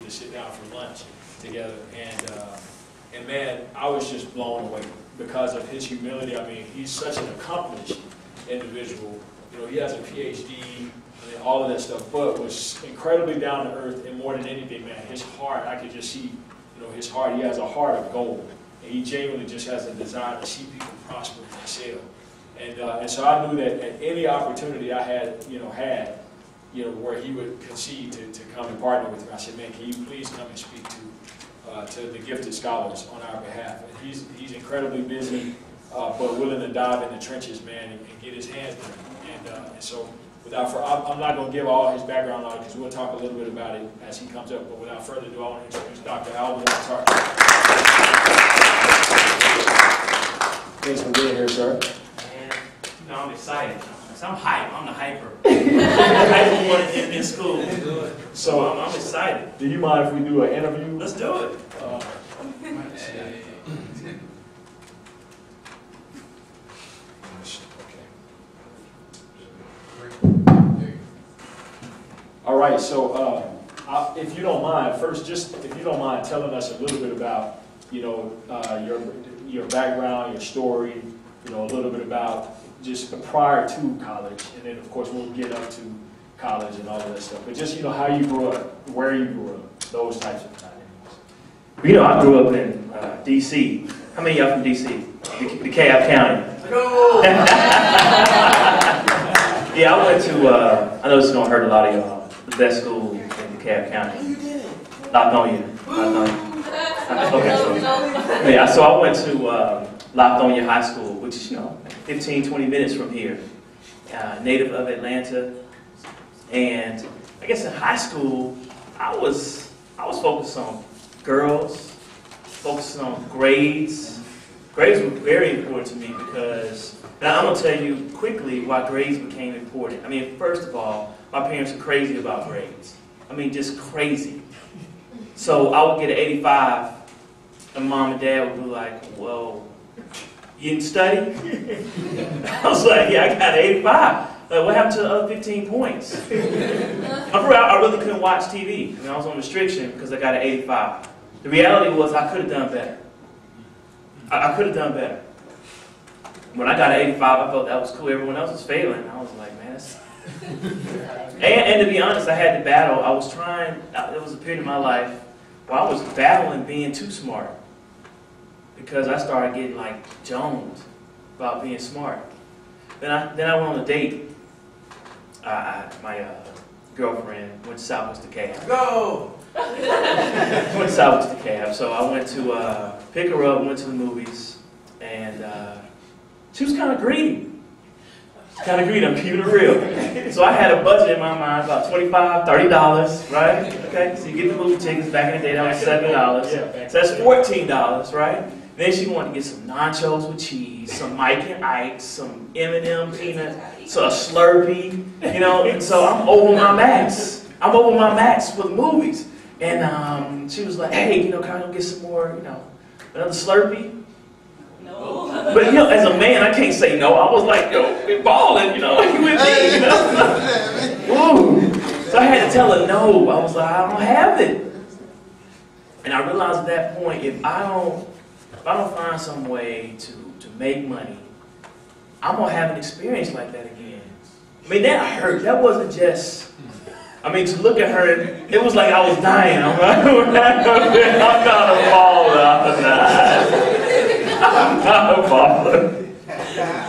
to sit down for lunch together. And man, I was just blown away because of his humility. I mean, he's such an accomplished individual. You know, he has a PhD, I mean, all of that stuff, but was incredibly down to earth, and more than anything, man, his heart, I could just see, you know, his heart. He has a heart of gold, and he genuinely just has a desire to see people prosper and excel. And so I knew that at any opportunity I had, where he would concede to come and partner with me, I said, man, can you please come and speak to the gifted scholars on our behalf? And he's incredibly busy, but willing to dive in the trenches, man, and get his hands dirty. And so, I'm not going to give all his background on it because we'll talk a little bit about it as he comes up. But without further ado, I want to introduce Dr. Alvin Attar. Thanks for being here, sir. Man, you know, I'm excited. I'm hype. I'm the hyper. The hyper one in school. So I'm excited. Do you mind if we do an interview? Let's do it. All right, so if you don't mind, first, if you don't mind telling us a little bit about, your background, your story, a little bit about just prior to college, and then of course we'll get up to college and all of that stuff. But just how you grew up, where you grew up, those types of things. I grew up in D.C. How many of y'all from D.C.? DeKalb County. Yeah, I went to. I know this is gonna hurt a lot of y'all. The best school in DeKalb County. Latonia. Okay, so I went to Latonia High School, which is 15, 20 minutes from here. Native of Atlanta, and I guess in high school I was focused on girls, focused on grades. Grades were very important to me because, and I'm gonna tell you quickly why grades became important. I mean, first of all, my parents are crazy about grades. I mean, just crazy. So I would get an 85, and mom and dad would be like, "Whoa, you didn't study?" I was like, "Yeah, I got an 85. Like, what happened to the other 15 points?" I really couldn't watch TV. I was on restriction because I got an 85. The reality was I could have done better. I could have done better. When I got an 85, I felt that was cool. Everyone else was failing. I was like, man, that's... and to be honest, I had to battle. There was a period in my life where I was battling being too smart because I started getting like Jones about being smart. Then I went on a date. My girlfriend went to Southwest DeKalb. Go! Went to Southwest DeKalb. So I went to pick her up, went to the movies, and she was kind of greedy. I'm keeping it real. So I had a budget in my mind, about $25, $30, right? Okay, so you get the movie tickets. Back in the day, that was $7. So that's $14, right? Then she wanted to get some nachos with cheese, some Mike and Ike, some M&M peanut, so a Slurpee, and so I'm over my max. I'm over my max for the movies. And she was like, "Hey, can I go get some more, another Slurpee?" No. But as a man, I can't say no. I was like, we're balling, you with me, Woo. So I had to tell her no. I was like, I don't have it. And I realized at that point, if I don't find some way to make money, I'm gonna have an experience like that again. I mean, that hurt. That wasn't just. I mean, to look at her, it was like I was dying. I'm not a baller. I'm not a baller.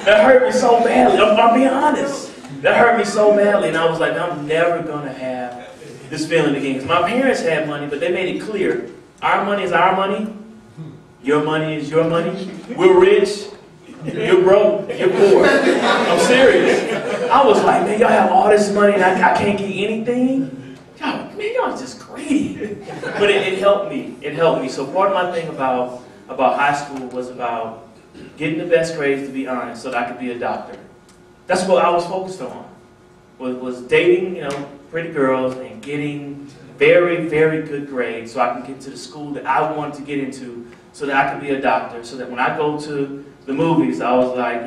That hurt me so badly. I'll be honest. That hurt me so badly, and I was like, I'm never gonna have this feeling again. Because my parents had money, but they made it clear: our money is our money. Your money is your money. We're rich. You're broke. You're poor. I'm serious. I was like, man, y'all have all this money and I can't get anything? Y'all just greedy. But it helped me. It helped me. So part of my thing about high school was about getting the best grades, to be honest, so that I could be a doctor. That's what I was focused on. Was dating, pretty girls and getting very, very good grades so I can get to the school that I wanted to get into so that I could be a doctor, so that when I go to the movies, I was like,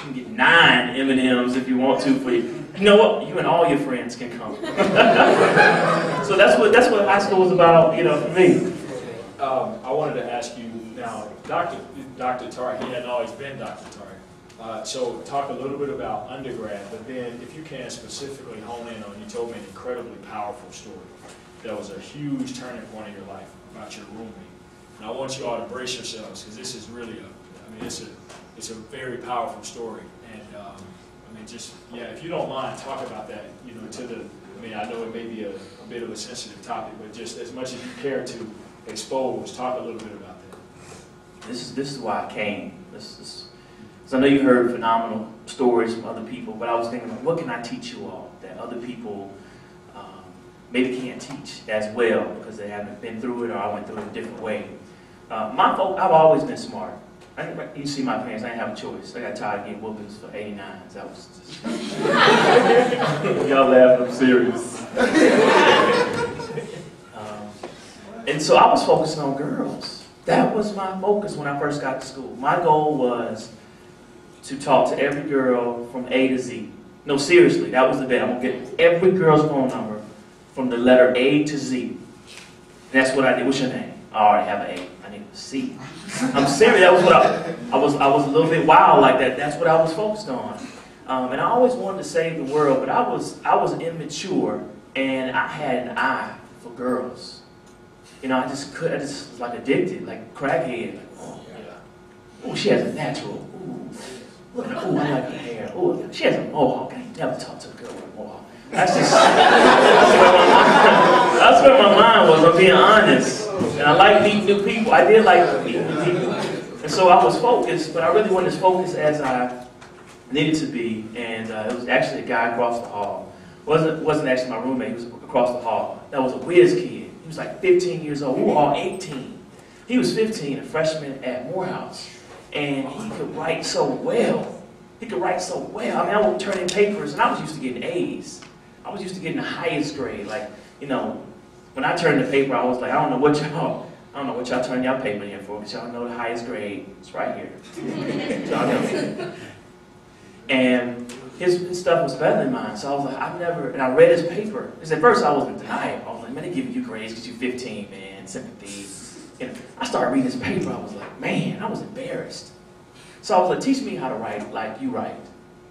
can get 9 M&Ms if you want to for you. You know what? You and all your friends can come. So that's what high school was about, you know, for me. I wanted to ask you now, Dr. Tari, he hadn't always been Dr. Tari. So talk a little bit about undergrad, but then if you can specifically hone in on, you told me an incredibly powerful story. That was a huge turning point in your life about your roommate. And I want you all to brace yourselves because this is really it's a very powerful story. And I mean, just, yeah, if you don't mind, talk about that, you know, I know it may be a bit of a sensitive topic, but just as much as you care to expose, talk a little bit about that. This is why I came. Because I know you heard phenomenal stories from other people, but I was thinking, what can I teach you all that other people maybe can't teach as well because they haven't been through it or I went through it a different way. I've always been smart. You see my parents, I didn't have a choice. I got tired of getting whoopings for 89s. That was just... Y'all laugh, I'm serious. And so I was focusing on girls. That was my focus when I first got to school. My goal was to talk to every girl from A to Z. No, seriously, that was the day. I'm going to get every girl's phone number from the letter A to Z. And that's what I did. What's your name? I already have an A. I need a C. I'm serious. That was what I was a little bit wild like that. That's what I was focused on. And I always wanted to save the world, but I was immature, and I had an eye for girls. You know, I just was like addicted, like crackhead. Like, oh, yeah. Oh, she has a natural. Ooh, look at, ooh, I like her hair. Oh, she has a mohawk. I ain't never talked to a girl with a mohawk. That's where my mind was, I'm being honest. And I like meeting new people. I did like meeting new people. And so I was focused, but I really wasn't as focused as I needed to be. And it was actually a guy across the hall. Wasn't actually my roommate, he was across the hall. That was a whiz kid. He was like 15 years old. We were all 18. He was 15, a freshman at Morehouse. And he could write so well. He could write so well. I mean, I would turn in papers, and I was used to getting A's. I was used to getting the highest grade. Like, you know, when I turned the paper, I was like, I don't know what y'all turn y'all paper in for, because y'all know the highest grade. It's right here. Y'all know. And his stuff was better than mine. So I was like, and I read his paper. Because at first I was in denial. I was like, man, they giving you grades because you're 15, man, sympathy. And I started reading his paper. I was like, man, I was embarrassed. So I was like, teach me how to write like you write.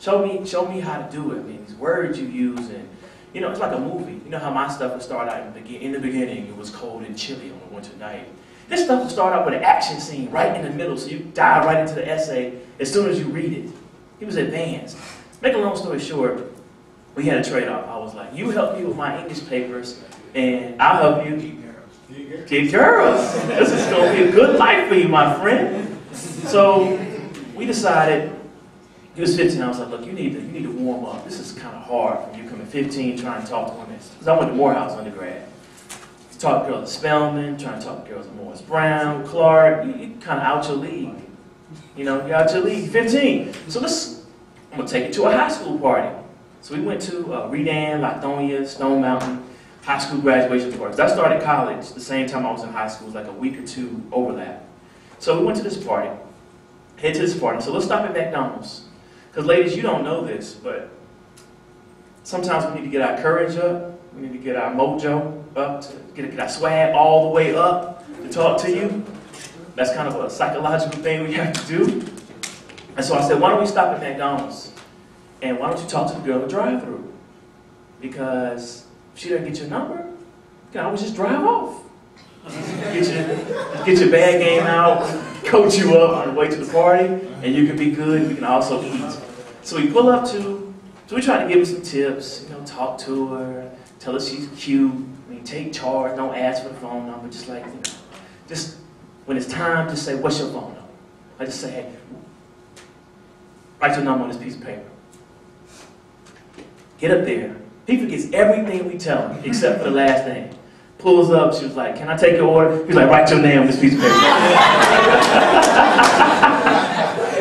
Show me how to do it. I mean, these words you use, and you know, it's like a movie. You know how my stuff would start out in the beginning, it was cold and chilly on a winter night. This stuff would start out with an action scene right in the middle, so you dive right into the essay as soon as you read it. He was advanced. Make a long story short, we had a trade-off. I was like, you help me with my English papers, and I'll help you get girls. This is going to be a good life for you, my friend. So we decided, he was 15, I was like, look, you need to warm up. This is kind of hard for you coming 15 trying to talk to women. Because I went to Morehouse undergrad. Talk to girls at Spelman, trying to talk to girls at Morris Brown, Clark. You kind of out your league. You know, you're out your league, 15. So I'm going to take you to a high school party. So we went to Redan, Lithonia, Stone Mountain, high school graduation parties. I started college the same time I was in high school, it was like a week or two overlap. So we went to this party, head to this party. So let's stop at McDonald's. Because ladies, you don't know this, but sometimes we need to get our courage up. We need to get our mojo up, to get our swag all the way up to talk to you. That's kind of a psychological thing we have to do. And so I said, why don't we stop at McDonald's? And why don't you talk to the girl at the drive-thru? Because if she doesn't get your number, you can always just drive off. Get your bag game out, coach you up on the way to the party, and you can be good, we can also eat. So we pull up so we try to give her some tips, you know, talk to her, tell her she's cute, I mean, take charge, don't ask for the phone number, just like, you know, just when it's time, just say, what's your phone number? I just say, hey, write your number on this piece of paper. Get up there. He forgets everything we tell him, except for the last name. Pulls up, she was like, can I take your order? He's like, write your name on this piece of paper.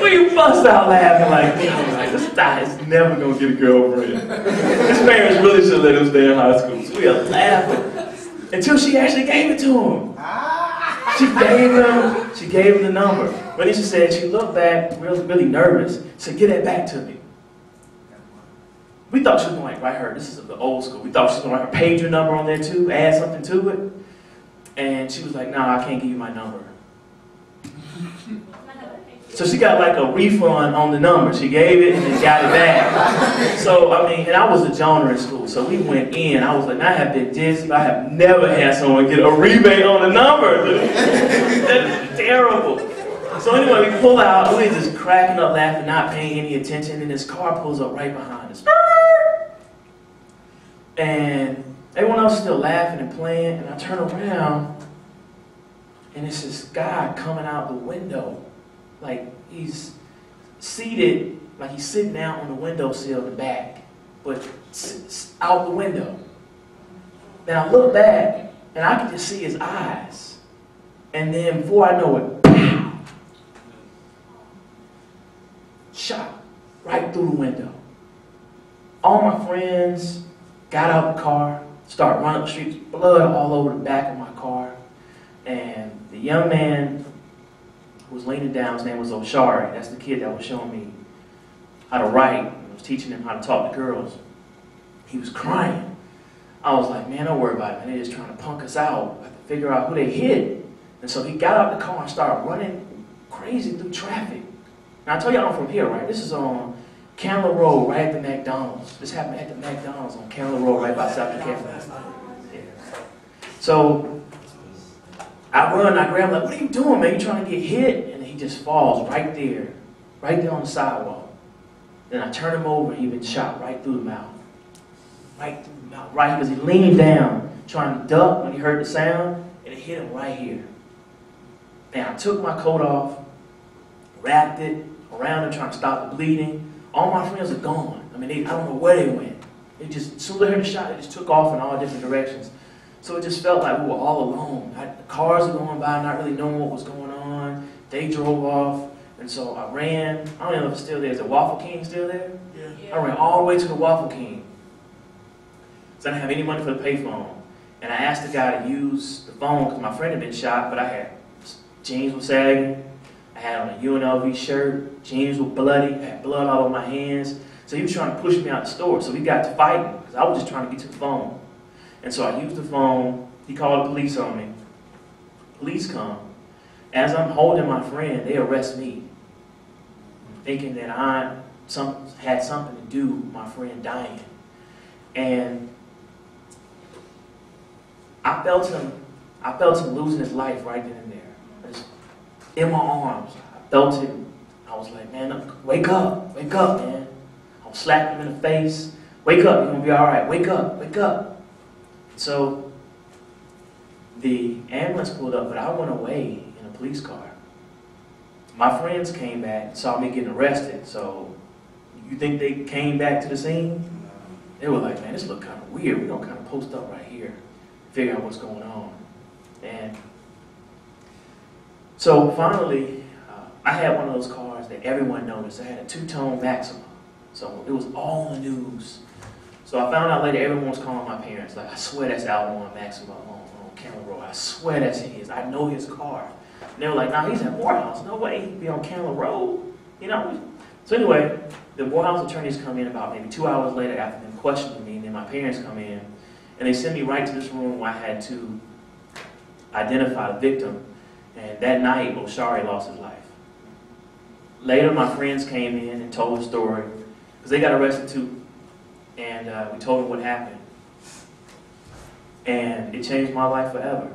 Well, you bust out laughing like, this guy is never going to get a girlfriend. His parents really should let him stay in high school. So we are laughing until she actually gave it to him. She gave him the number. But then she said, she looked back really nervous. She said, "Get that back to me." We thought she was going to write her, this is the old school, we thought she was going to write her pager number on there too, add something to it. And she was like, "No, I can't give you my number." So she got like a refund on the number. She gave it and then got it back. So, I mean, and I was a joner in school, so we went in. I was like, I have been dizzy, but I have never had someone get a rebate on the number. That's terrible. So anyway, we pull out, we're just cracking up, laughing, not paying any attention, and this car pulls up right behind us. And everyone else is still laughing and playing, and I turn around, and it's this guy coming out the window. Like, he's seated, like he's sitting out on the windowsill in the back, but out the window. And I look back, and I can just see his eyes. And then before I know it, pow! Shot right through the window. All my friends got out the car, started running up the streets, blood all over the back of my car. And the young man who was leaning down, his name was Oshari. That's the kid that was showing me how to write. I was teaching him how to talk to girls. He was crying. I was like, "Man, don't worry about it, man. They're just trying to punk us out. I have to figure out who they hit." And so he got out the car and started running crazy through traffic. Now, I told y'all I'm from here, right? This is on Candler Road, right at the McDonald's. This happened at the McDonald's on Candler Road, right by South Carolina. Yeah. So I run, I grab him, like, "What are you doing, man? You trying to get hit?" And he just falls right there on the sidewalk. Then I turn him over, and he'd been shot right through the mouth. Right through the mouth, right, because he leaned down, trying to duck when he heard the sound, and it hit him right here. And I took my coat off, wrapped it around him, trying to stop the bleeding. All my friends are gone. I mean, I don't know where they went. They just, as soon as they heard the shot, they just took off in all different directions. So it just felt like we were all alone. The cars were going by, not really knowing what was going on. They drove off, and so I ran. I don't even know if it's still there. Is the Waffle King still there? Yeah. I ran all the way to the Waffle King. So I didn't have any money for the payphone. And I asked the guy to use the phone because my friend had been shot, but I had jeans were sagging. I had on a UNLV shirt. Jeans were bloody. I had blood all over my hands. So he was trying to push me out the store. So we got to fighting because I was just trying to get to the phone. And so I used the phone. He called the police on me. Police come. As I'm holding my friend, they arrest me, thinking that I had something to do with my friend dying. And I felt him losing his life right then and there. Just in my arms. I felt it. I was like, "Man, wake up, man." I was slapping him in the face. "Wake up, you're gonna be all right. Wake up, wake up." So the ambulance pulled up, but I went away in a police car. My friends came back and saw me getting arrested. So you think they came back to the scene? They were like, "Man, this look kind of weird. We're gonna kind of post up right here, figure out what's going on." And so finally, I had one of those cars that everyone noticed. I had a two-tone Maxima. So it was all in the news. So I found out later everyone was calling my parents. Like, "I swear that's Alwan Maxima on Candler Road. I swear that's his. I know his car." And they were like, "Nah, he's at Morehouse. No way he'd be on Candler Road." You know? So anyway, the Morehouse attorneys come in about maybe 2 hours later after them questioning me, and then my parents come in, and they send me right to this room where I had to identify the victim. And that night, Oshari lost his life. Later, my friends came in and told the story, because they got arrested too. And we told them what happened. And it changed my life forever.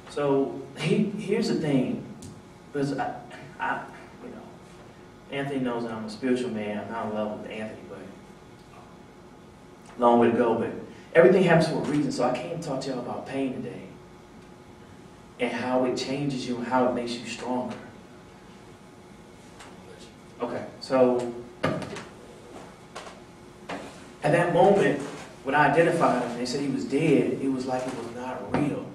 So here's the thing. Because you know, Anthony knows that I'm a spiritual man. I'm not in love with Anthony, but long way to go. But everything happens for a reason. So I came to talk to y'all about pain today. And how it changes you and how it makes you stronger. Okay, so at that moment, when I identified him, they said he was dead, it was like it was not real.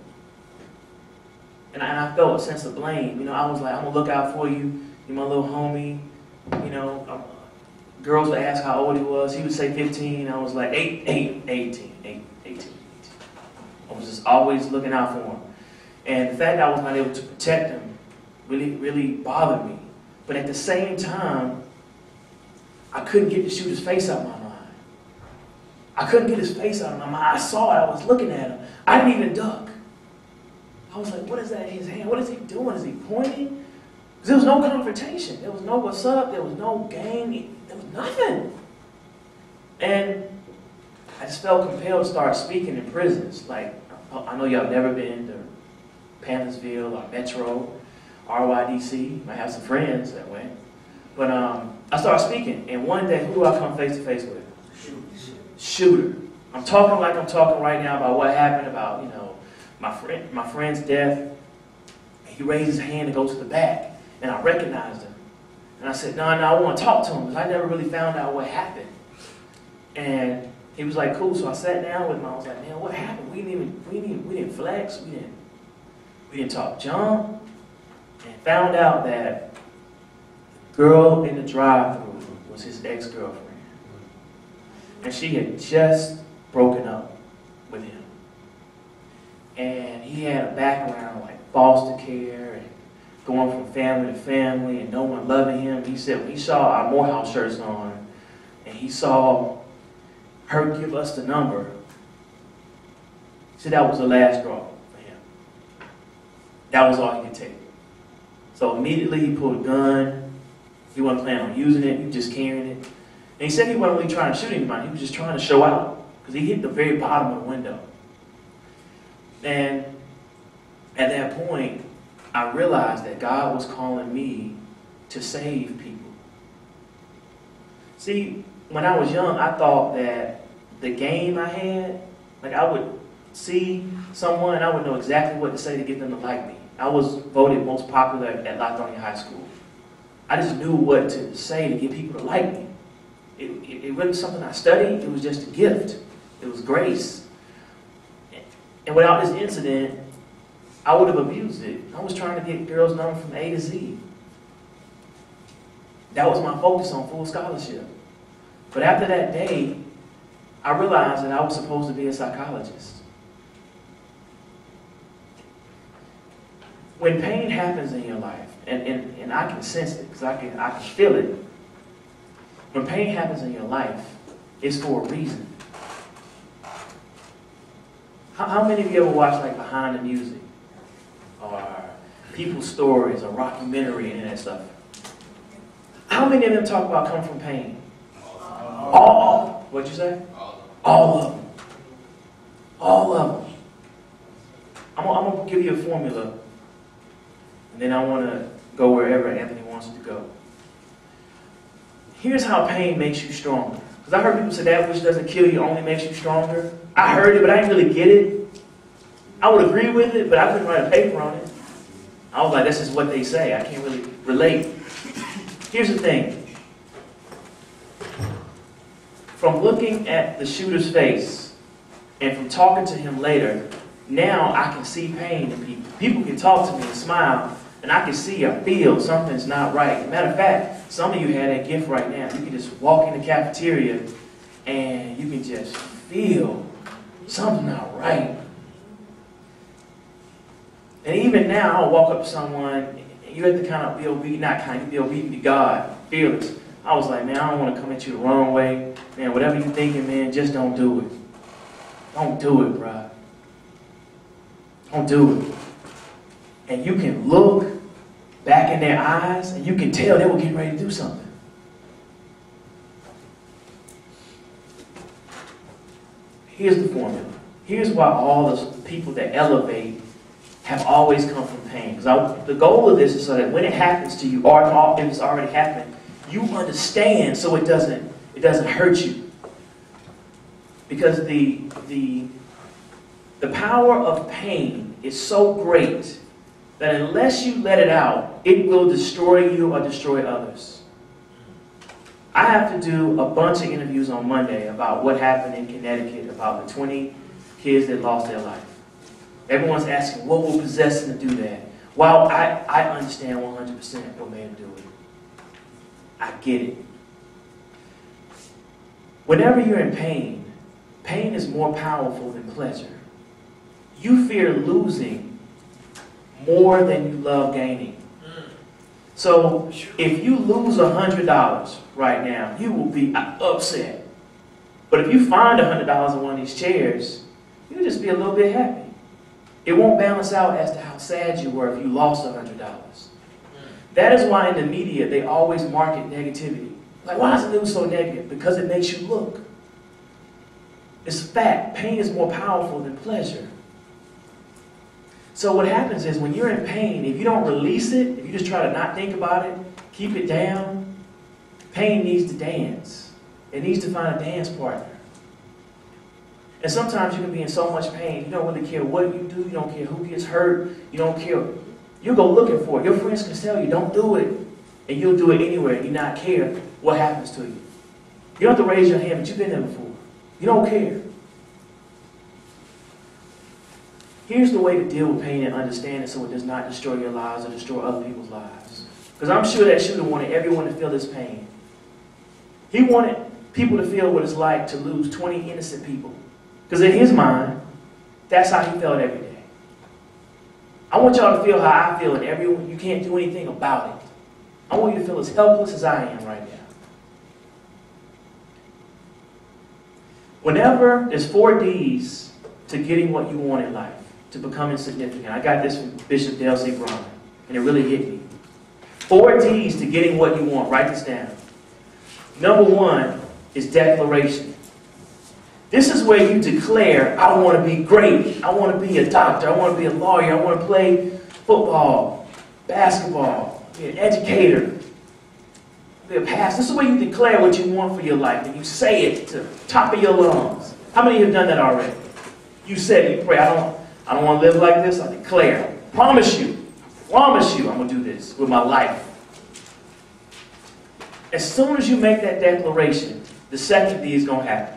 And I felt a sense of blame. You know, I was like, "I'm going to look out for you. You're my little homie." You know, girls would ask how old he was. He would say 15. I was like, 18. I was just always looking out for him. And the fact that I was not able to protect him really bothered me. But at the same time, I couldn't get the shooter's face out of my mind. I couldn't get his face out of my mind. I saw it. I was looking at him. I didn't even duck. I was like, what is that in his hand? What is he doing? Is he pointing? Because there was no confrontation. There was no what's up. There was no game. There was nothing. And I just felt compelled to start speaking in prisons. Like, I know y'all have never been to Panthersville or Metro, RYDC. You might have some friends that way. But I started speaking, and one day, who do I come face to face with? Shooter. I'm talking like I'm talking right now about what happened, about, you know, my friend's death. He raised his hand to go to the back, and I recognized him. And I said, no, I want to talk to him, because I never really found out what happened. And he was like, cool. So I sat down with him. I was like, man, what happened? We didn't flex. We didn't talk junk. And found out that the girl in the drive-thru was his ex-girlfriend. And she had just broken up with him. And he had a background like foster care and going from family to family and no one loving him. He said when he saw our Morehouse shirts on and he saw her give us the number, he said that was the last straw for him. That was all he could take. So immediately he pulled a gun. He wasn't planning on using it. He was just carrying it. And he said he wasn't really trying to shoot anybody. He was just trying to show out because he hit the very bottom of the window. And at that point, I realized that God was calling me to save people. See, when I was young, I thought that the game I had, like I would see someone and I would know exactly what to say to get them to like me. I was voted most popular at Lithonia High School. I just knew what to say to get people to like me. It wasn't something I studied. It was just a gift. It was grace. And without this incident, I would have abused it. I was trying to get girls' number from A to Z. That was my focus on full scholarship. But after that day, I realized that I was supposed to be a psychologist. When pain happens in your life, and I can sense it, because I can feel it. When pain happens in your life, it's for a reason. How many of you ever watch like Behind the Music? Or people's stories, or rockumentary and that stuff? How many of them talk about come from pain? All. What'd you say? All of them. All of them. I'm going to give you a formula, and then I want to go wherever Anthony wants to go. Here's how pain makes you stronger. Because I heard people say that which doesn't kill you only makes you stronger. I heard it, but I didn't really get it. I would agree with it, but I couldn't write a paper on it. I was like, this is what they say. I can't really relate. Here's the thing. From looking at the shooter's face and from talking to him later, now I can see pain in people. People can talk to me and smile, and I can see or feel something's not right. Matter of fact, some of you have that gift right now. You can just walk in the cafeteria and you can just feel something's not right. And even now, I'll walk up to someone, and you have to kind of be obedient, be obedient to God, fearless. I was like, man, I don't want to come at you the wrong way. Man, whatever you're thinking, man, just don't do it. Don't do it, bro. Don't do it. And you can look back in their eyes, and you can tell they were getting ready to do something. Here's the formula. Here's why all the people that elevate have always come from pain. Because the goal of this is so that when it happens to you, or if it's already happened, you understand so it doesn't hurt you. Because the power of pain is so great that unless you let it out, it will destroy you or destroy others. I have to do a bunch of interviews on Monday about what happened in Connecticut, about the 20 kids that lost their life. Everyone's asking, what will possess them to do that? Well, I understand 100% what made them do it. I get it. Whenever you're in pain, pain is more powerful than pleasure. You fear losing more than you love gaining. So if you lose $100 right now, you will be upset. But if you find $100 in one of these chairs, you'll just be a little bit happy. It won't balance out as to how sad you were if you lost $100. That is why in the media, they always market negativity. Like, why is the news so negative? Because it makes you look. It's a fact. Pain is more powerful than pleasure. So what happens is when you're in pain, if you don't release it, if you just try to not think about it, keep it down, pain needs to dance. It needs to find a dance partner. And sometimes you can be in so much pain, you don't really care what you do, you don't care who gets hurt, you don't care. You go looking for it. Your friends can tell you, don't do it. And you'll do it anyway and you not care what happens to you. You don't have to raise your hand, but you've been there before. You don't care. Here's the way to deal with pain and understand it so it does not destroy your lives or destroy other people's lives. Because I'm sure that shooter wanted everyone to feel this pain. He wanted people to feel what it's like to lose 20 innocent people. Because in his mind, that's how he felt every day. I want y'all to feel how I feel, and everyone, you can't do anything about it. I want you to feel as helpless as I am right now. Whenever there's 4 D's to getting what you want in life, to becoming significant. I got this from Bishop Dale C. Bronner, and it really hit me. 4 D's to getting what you want. Write this down. Number 1 is declaration. This is where you declare, I want to be great. I want to be a doctor. I want to be a lawyer. I want to play football, basketball, be an educator, be a pastor. This is where you declare what you want for your life, and you say it to the top of your lungs. How many have done that already? You said it, you pray, I don't want to live like this. I declare, promise you, I'm going to do this with my life. As soon as you make that declaration, the second D is going to happen.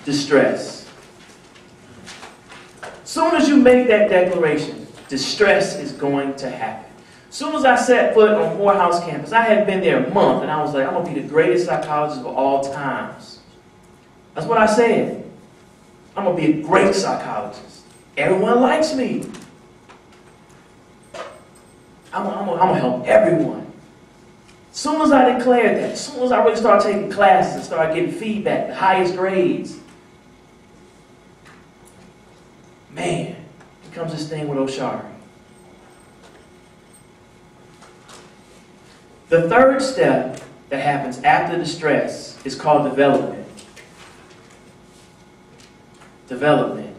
Distress. As soon as you make that declaration, distress is going to happen. As soon as I set foot on Morehouse campus, I had been there a month, and I was like, I'm going to be the greatest psychologist of all times. That's what I said. I'm going to be a great psychologist. Everyone likes me. I'm going to help everyone. As soon as I declared that, as soon as I really started taking classes and started getting feedback, the highest grades, man, here comes this thing with Oshari. The third step that happens after the stress is called development. Development.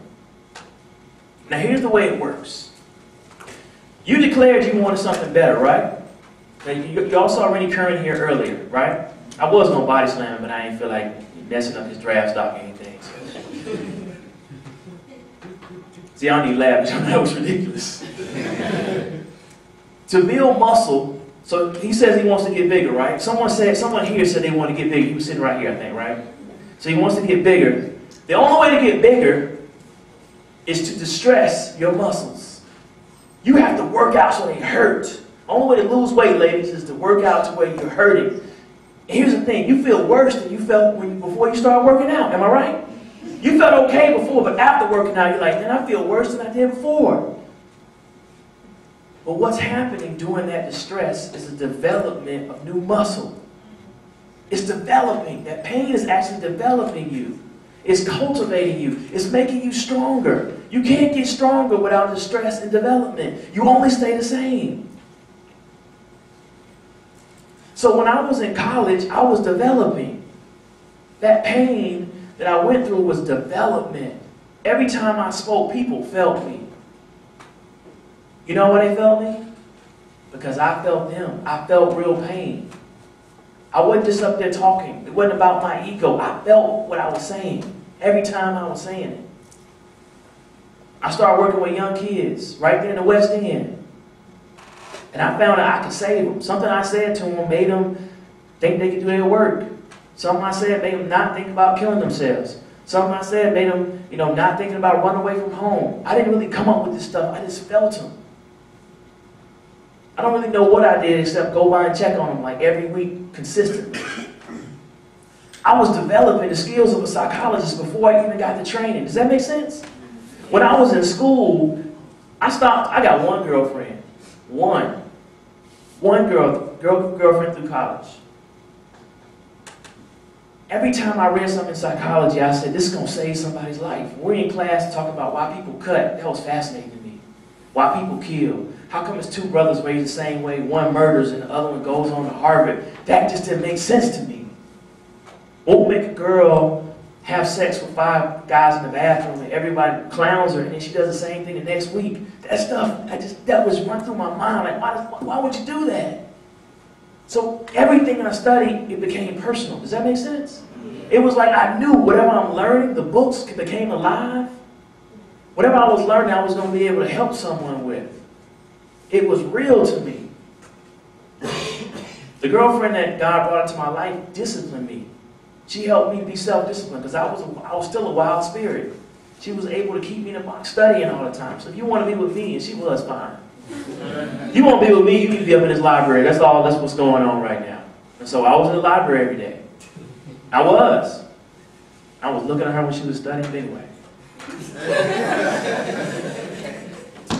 Now here's the way it works. You declared you wanted something better, right? Now, you all saw Rennie Curran here earlier, right? I was going to body slam him, but I didn't feel like messing up his draft stock or anything. So. See, I don't need to laugh because that was ridiculous. To build muscle, so he says he wants to get bigger, right? Someone here said they want to get bigger. He was sitting right here, I think, right? So he wants to get bigger. The only way to get bigger is to distress your muscles. You have to work out so they hurt. The only way to lose weight, ladies, is to work out to where you're hurting. And here's the thing, you feel worse than you felt before you started working out, am I right? You felt okay before, but after working out, you're like, man, I feel worse than I did before. But what's happening during that distress is a development of new muscle. It's developing. That pain is actually developing you. It's cultivating you. It's making you stronger. You can't get stronger without distress and development. You only stay the same. So when I was in college, I was developing. That pain that I went through was development. Every time I spoke, people felt me. You know why they felt me? Because I felt them. I felt real pain. I wasn't just up there talking. It wasn't about my ego. I felt what I was saying every time I was saying it. I started working with young kids right there in the West End. And I found that I could save them. Something I said to them made them think they could do their work. Something I said made them not think about killing themselves. Something I said made them, not thinking about running away from home. I didn't really come up with this stuff. I just felt them. I don't really know what I did except go by and check on them like every week consistently. I was developing the skills of a psychologist before I even got the training. Does that make sense? When I was in school, I got one girlfriend. One girlfriend through college. Every time I read something in psychology, I said, this is going to save somebody's life. We're in class talking about why people cut. That was fascinating to me. Why people kill. How come it's two brothers raised the same way, one murders and the other one goes on to Harvard? That just didn't make sense to me. What would make a girl have sex with 5 guys in the bathroom and everybody clowns her and then she does the same thing the next week? That stuff, that was run through my mind. Like, why would you do that? So everything I studied, it became personal. Does that make sense? It was like I knew whatever I'm learning, the books became alive. Whatever I was learning, I was going to be able to help someone with. It was real to me. The girlfriend that God brought into my life disciplined me. She helped me be self-disciplined because I was still a wild spirit. She was able to keep me in the box studying all the time. So if you want to be with me, and she was fine. You want to be with me, you need to be up in this library. That's what's going on right now. And so I was in the library every day. I was looking at her when she was studying anyway.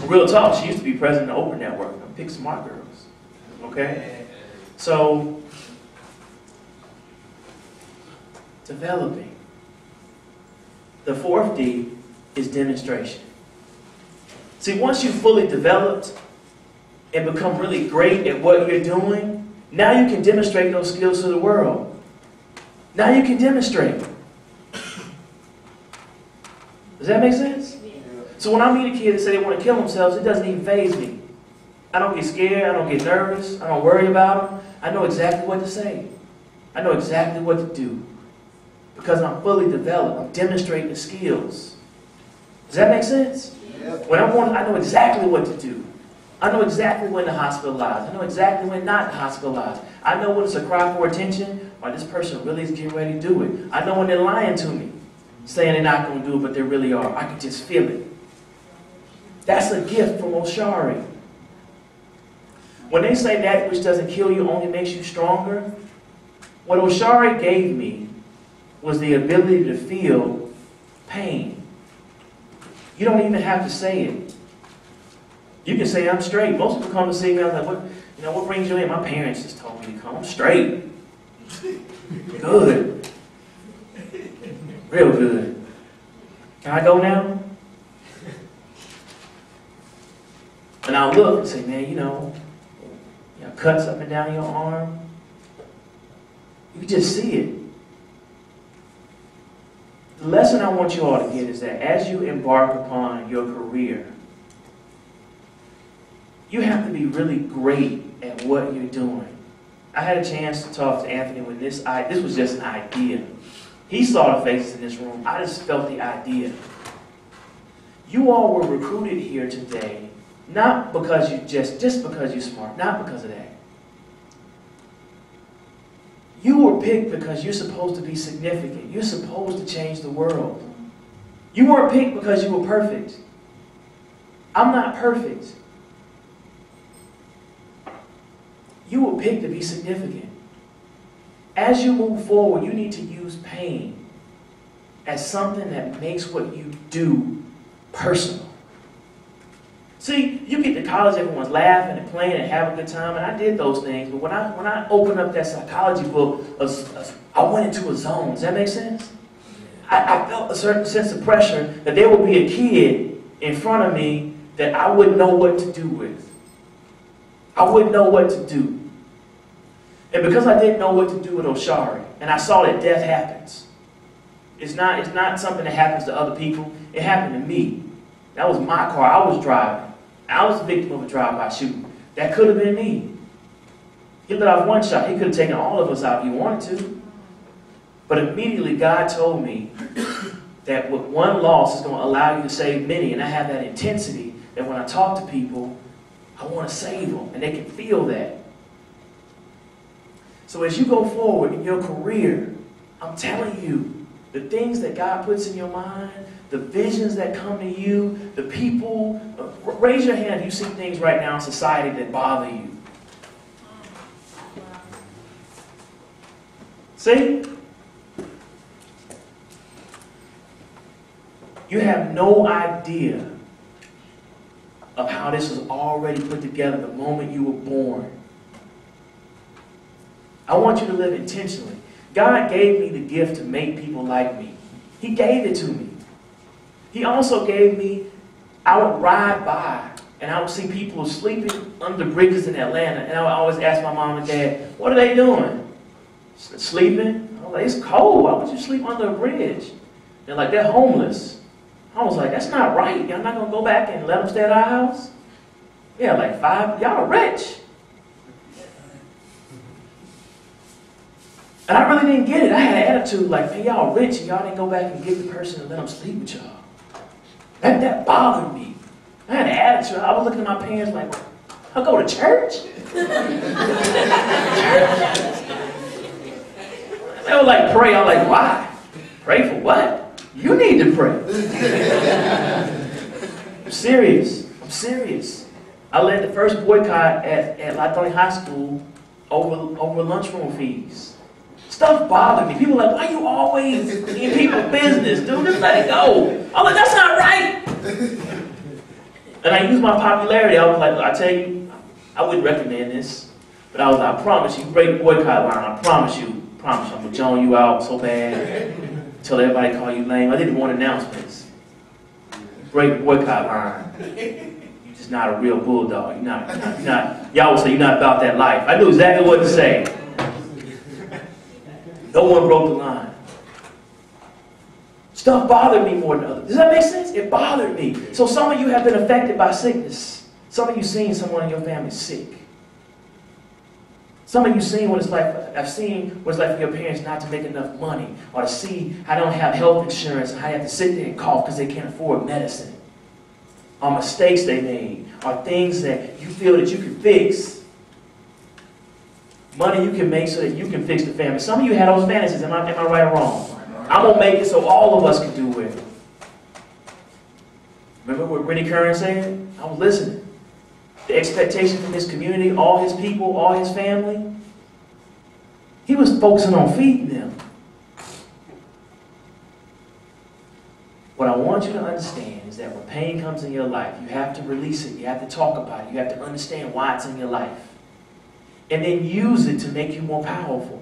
Real talk, she used to be president of Oprah Network. Pick smart girls. Okay? So, developing. The 4th D is demonstration. See, once you've fully developed and become really great at what you're doing, now you can demonstrate those skills to the world. Now you can demonstrate. Does that make sense? So when I meet a kid that say they want to kill themselves, it doesn't even faze me. I don't get scared. I don't get nervous. I don't worry about them. I know exactly what to say. I know exactly what to do. Because I'm fully developed. I'm demonstrating the skills. Does that make sense? When I know exactly what to do. I know exactly when to hospitalize. I know exactly when not to hospitalize. I know when it's a cry for attention or this person really is getting ready to do it. I know when they're lying to me, saying they're not going to do it, but they really are. I can just feel it. That's a gift from Oshari. When they say that which doesn't kill you only makes you stronger, what Oshari gave me was the ability to feel pain. You don't even have to say it. You can say, I'm straight. Most people come to see me, I'm like, what brings you in? My parents just told me to come. I'm straight. Good. Real good. Can I go now? And I'll look and say, man, you know, cuts up and down your arm. You can just see it. The lesson I want you all to get is that as you embark upon your career, you have to be really great at what you're doing. I had a chance to talk to Anthony when this was just an idea. He saw the faces in this room. I just felt the idea. You all were recruited here today, not because you just because you're smart, not because of that. You were picked because you're supposed to be significant. You're supposed to change the world. You weren't picked because you were perfect. I'm not perfect. You were picked to be significant. As you move forward, you need to use pain as something that makes what you do personal. See, you get to college, everyone's laughing and playing and having a good time, and I did those things. But when I opened up that psychology book, I went into a zone. Does that make sense? I felt a certain sense of pressure that there would be a kid in front of me that I wouldn't know what to do with. I wouldn't know what to do. And because I didn't know what to do with Oshari, and I saw that death happens. It's not something that happens to other people. It happened to me. That was my car. I was driving. I was a victim of a drive-by shooting. That could have been me. He let off one shot. He could have taken all of us out if he wanted to. But immediately God told me that with one loss is going to allow you to save many. And I have that intensity that when I talk to people, I want to save them. And they can feel that. So as you go forward in your career, I'm telling you, the things that God puts in your mind, the visions that come to you, the people, raise your hand if you see things right now in society that bother you. See? You have no idea of how this was already put together the moment you were born. I want you to live intentionally. God gave me the gift to make people like me. He gave it to me. He also gave me, I would ride by and I would see people sleeping under bridges in Atlanta, and I would always ask my mom and dad, what are they doing? Sleeping? I was like, it's cold. Why would you sleep under a bridge? They're like, they're homeless. I was like, that's not right. Y'all not going to go back and let them stay at our house? Yeah, like 5, y'all are rich. And I really didn't get it. I had an attitude like, man, y'all rich and y'all didn't go back and get the person and let them sleep with y'all. That bothered me. I had an attitude. I was looking at my parents like, I go to church? They were like, pray. I'm like, why? Pray for what? You need to pray. I'm serious. I'm serious. I led the first boycott at Latonia High School over lunchroom fees. Stuff bothered me. People were like, why are you always in people's business, dude? Just let it go. I'm like, that's not right. And I used my popularity. I was like, I tell you, I wouldn't recommend this. But I was like, I promise you, break the boycott line. I promise you, I'm going to join you out so bad. Tell everybody call you lame. I didn't want announcements. Break the boycott line. You're just not a real bulldog. You're not, y'all would say you're not about that life. I knew exactly what to say. No one broke the line. Stuff bothered me more than others. Does that make sense? It bothered me. So some of you have been affected by sickness. Some of you seen someone in your family sick. Some of you seen what it's like. I've seen what it's like for your parents not to make enough money, or to see how they don't have health insurance and how they have to sit there and cough because they can't afford medicine. Or mistakes they made, or things that you feel that you can fix. Money you can make so that you can fix the family. Some of you had those fantasies. Am I right or wrong? I'm going to make it so all of us can do it. Remember what Rennie Curran said? I was listening. The expectation from his community, all his people, all his family. He was focusing on feeding them. What I want you to understand is that when pain comes in your life, you have to release it. You have to talk about it. You have to understand why it's in your life. And then use it to make you more powerful.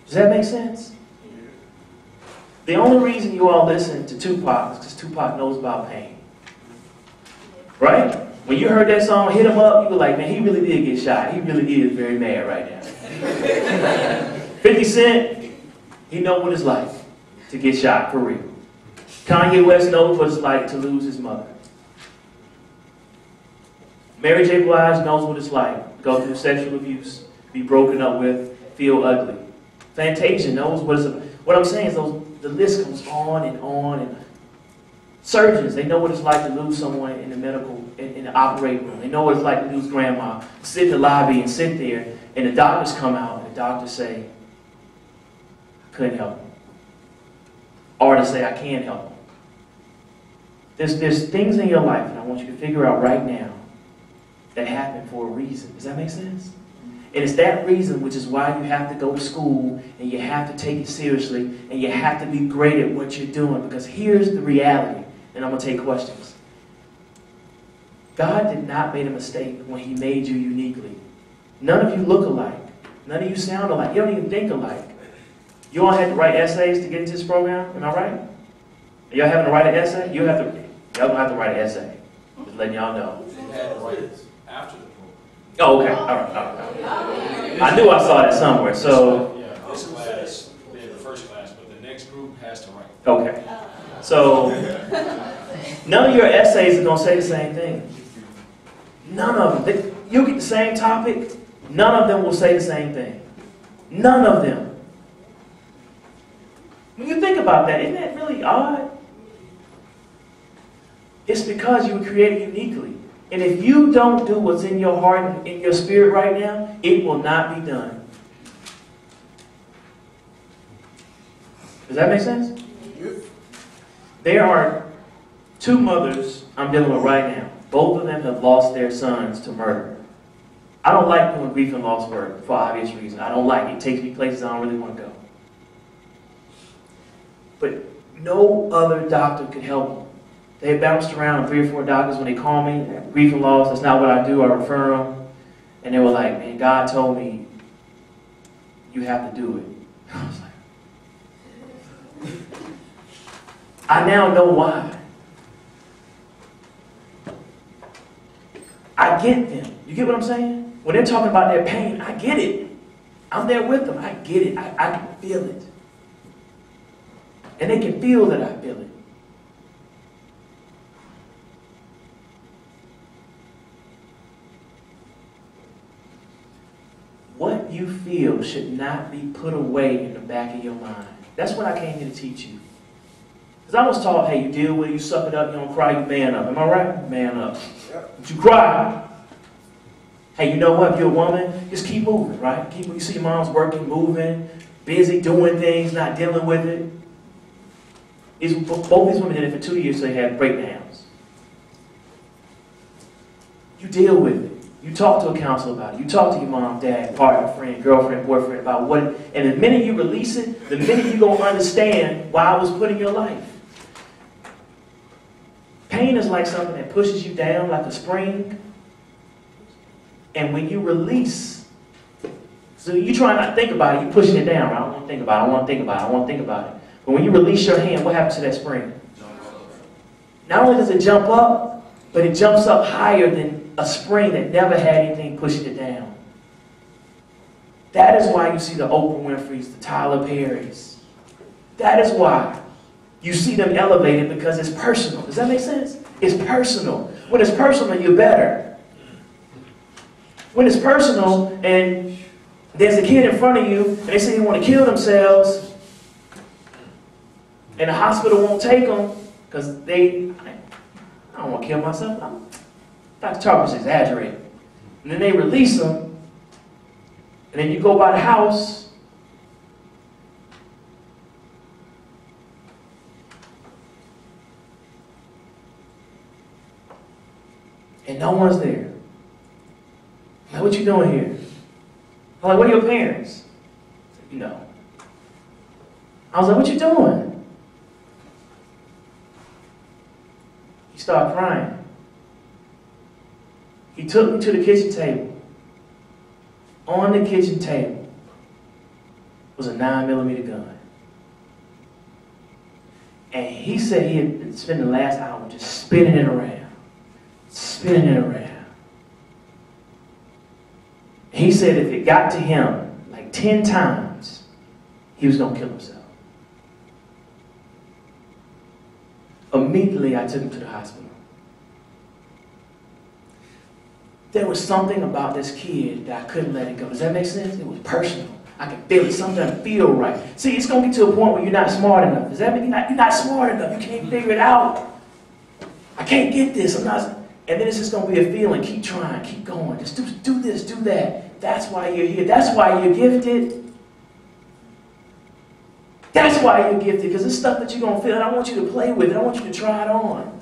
Does that make sense? The only reason you all listen to Tupac is because Tupac knows about pain. Right? When you heard that song, Hit 'Em Up, you were like, man, he really did get shot. He really is very mad right now. 50 Cent, he knows what it's like to get shot, for real. Kanye West knows what it's like to lose his mother. Mary J. Blige knows what it's like to go through sexual abuse, be broken up with, feel ugly. Fantasia knows what it's like. What I'm saying is the list goes on and on. And surgeons, they know what it's like to lose someone in the operating room. They know what it's like to lose grandma. Sit in the lobby and sit there, and the doctors come out, and the doctors say, I couldn't help him. Or to say, I can't help him. There's things in your life, and I want you to figure out right now, that happen for a reason. Does that make sense? And it's that reason which is why you have to go to school, and you have to take it seriously, and you have to be great at what you're doing, because here's the reality, and I'm going to take questions. God did not make a mistake when he made you uniquely. None of you look alike. None of you sound alike. You don't even think alike. You all had to write essays to get into this program, am I right? Y'all having to write an essay? Y'all don't have to write an essay. Just letting y'all know. They had to write it after the program. Oh, okay. All right. I knew I saw that somewhere. So yeah, this class, they had the first class, but the next group has to write. Okay. So none of your essays are going to say the same thing. None of them. You get the same topic. None of them will say the same thing. None of them. When you think about that, isn't that really odd? It's because you were created uniquely. And if you don't do what's in your heart and in your spirit right now, it will not be done. Does that make sense? There are 2 mothers I'm dealing with right now. Both of them have lost their sons to murder. I don't like doing grief and loss work for obvious reasons. I don't like it. It takes me places I don't really want to go. But no other doctor could help them. They had bounced around 3 or 4 doctors. When they call me, grief and loss, that's not what I do. I refer them. And they were like, man, God told me you have to do it. I was like, I now know why. I get them. You get what I'm saying? When they're talking about their pain, I get it. I'm there with them. I get it. I can feel it. And they can feel that I feel it. What you feel should not be put away in the back of your mind. That's what I came here to teach you. Because I was taught, hey, you deal with it, you suck it up, you don't cry, you man up. Am I right? Man up. But you cry. Hey, you know what? If you're a woman, just keep moving, right? You see your mom's working, moving, busy, doing things, not dealing with it. Both these women did it for 2 years, so they had breakdowns. You deal with it. You talk to a counselor about it. You talk to your mom, dad, partner, friend, girlfriend, boyfriend about what it, and the minute you release it, the minute you're going to understand why I was put in your life. Pain is like something that pushes you down like a spring. And when you release, so you try not to think about it, you're pushing it down. Right? I don't want to think about it. I don't want to think about it. I don't want to think about it. But when you release your hand, what happens to that spring? Not only does it jump up, but it jumps up higher than a spring that never had anything pushing it down. That is why you see the Oprah Winfrey's, the Tyler Perry's. That is why you see them elevated, because it's personal. Does that make sense? It's personal. When it's personal, you're better. When it's personal and there's a kid in front of you and they say they want to kill themselves and the hospital won't take them because I don't want to kill myself. Dr. Tarver's exaggerating. And then they release them, and then you go by the house, and no one's there. Like, what you doing here? I'm like, what are your parents? You know. I was like, what you doing? He started crying. He took me to the kitchen table. On the kitchen table was a 9mm gun. And he said he had spent the last hour just spinning it around. Spinning it around. He said if it got to him like 10 times, he was going to kill himself. Immediately, I took him to the hospital. There was something about this kid that I couldn't let it go. Does that make sense? It was personal. I could feel it. Something doesn't feel right. See, it's going to get to a point where you're not smart enough. Does that mean you're not smart enough? You can't figure it out. I can't get this. I'm not. And then it's just going to be a feeling. Keep trying. Keep going. Just do this. Do that. That's why you're here. That's why you're gifted. That's why you're gifted. Because it's stuff that you're going to feel. And I want you to play with it. I want you to try it on.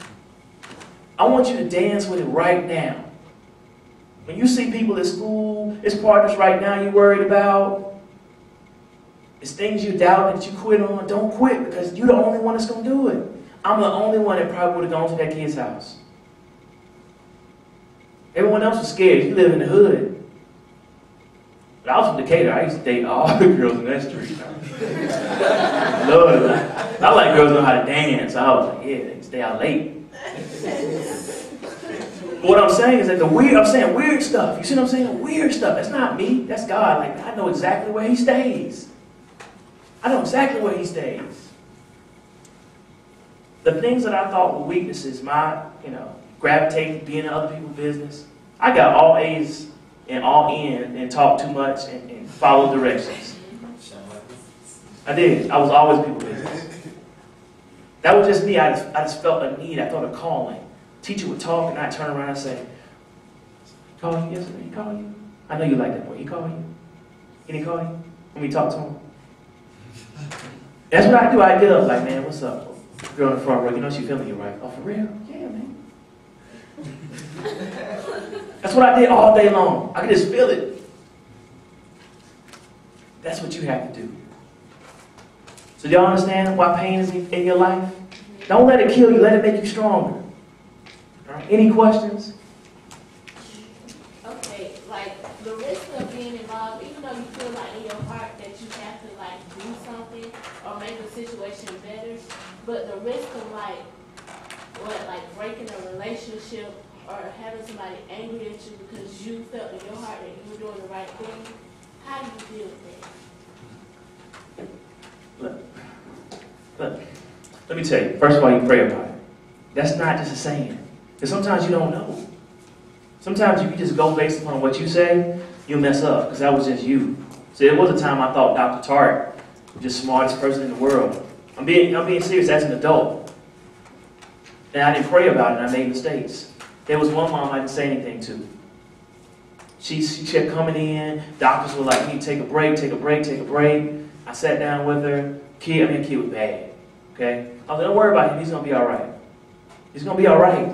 I want you to dance with it right now. When you see people at school, it's partners right now you're worried about, it's things you doubt that you quit on, don't quit, because you're the only one that's going to do it. I'm the only one that probably would have gone to that kid's house. Everyone else was scared. You live in the hood. But I was from Decatur. I used to date all the girls in that street. Lord, I like girls who know how to dance. I was like, yeah, they can stay out late. What I'm saying is that I'm saying weird stuff. You see what I'm saying? Weird stuff. That's not me. That's God. Like, I know exactly where he stays. I know exactly where he stays. The things that I thought were weaknesses, gravitating, being in other people's business. I got all A's and all N's and talked too much and followed directions. I did. I was always people's business. That was just me. I just felt a need. I felt a calling. Teacher would talk, and I'd turn around and say, "He called you yesterday? He called you? I know you like that boy. He called you? Did he call you? Let me talk to him." That's what I do. I get up like, "Man, what's up?" Girl in the front row, you know she feeling you, right? "Oh, for real? Yeah, man." That's what I did all day long. I could just feel it. That's what you have to do. So do y'all understand why pain is in your life? Don't let it kill you. Let it make you stronger. All right? Any questions? Okay, like the risk of being involved, even though you feel like in your heart that you have to like do something or make the situation better, but the risk of like breaking a relationship or having somebody angry at you because you felt in your heart that you were doing the right thing, how do you deal with that? Let me tell you. First of all, you pray about it. That's not just a saying. Because sometimes you don't know. Sometimes if you just go based upon what you say, you'll mess up. Because that was just you. See, there was a time I thought Dr. Tart was the smartest person in the world. I'm being serious as an adult. And I didn't pray about it, and I made mistakes. There was one mom I didn't say anything to. She kept coming in. Doctors were like, you need to take a break, take a break, take a break. I sat down with her. Kid was bad. Okay? I was like, don't worry about him. He's going to be all right. He's going to be all right.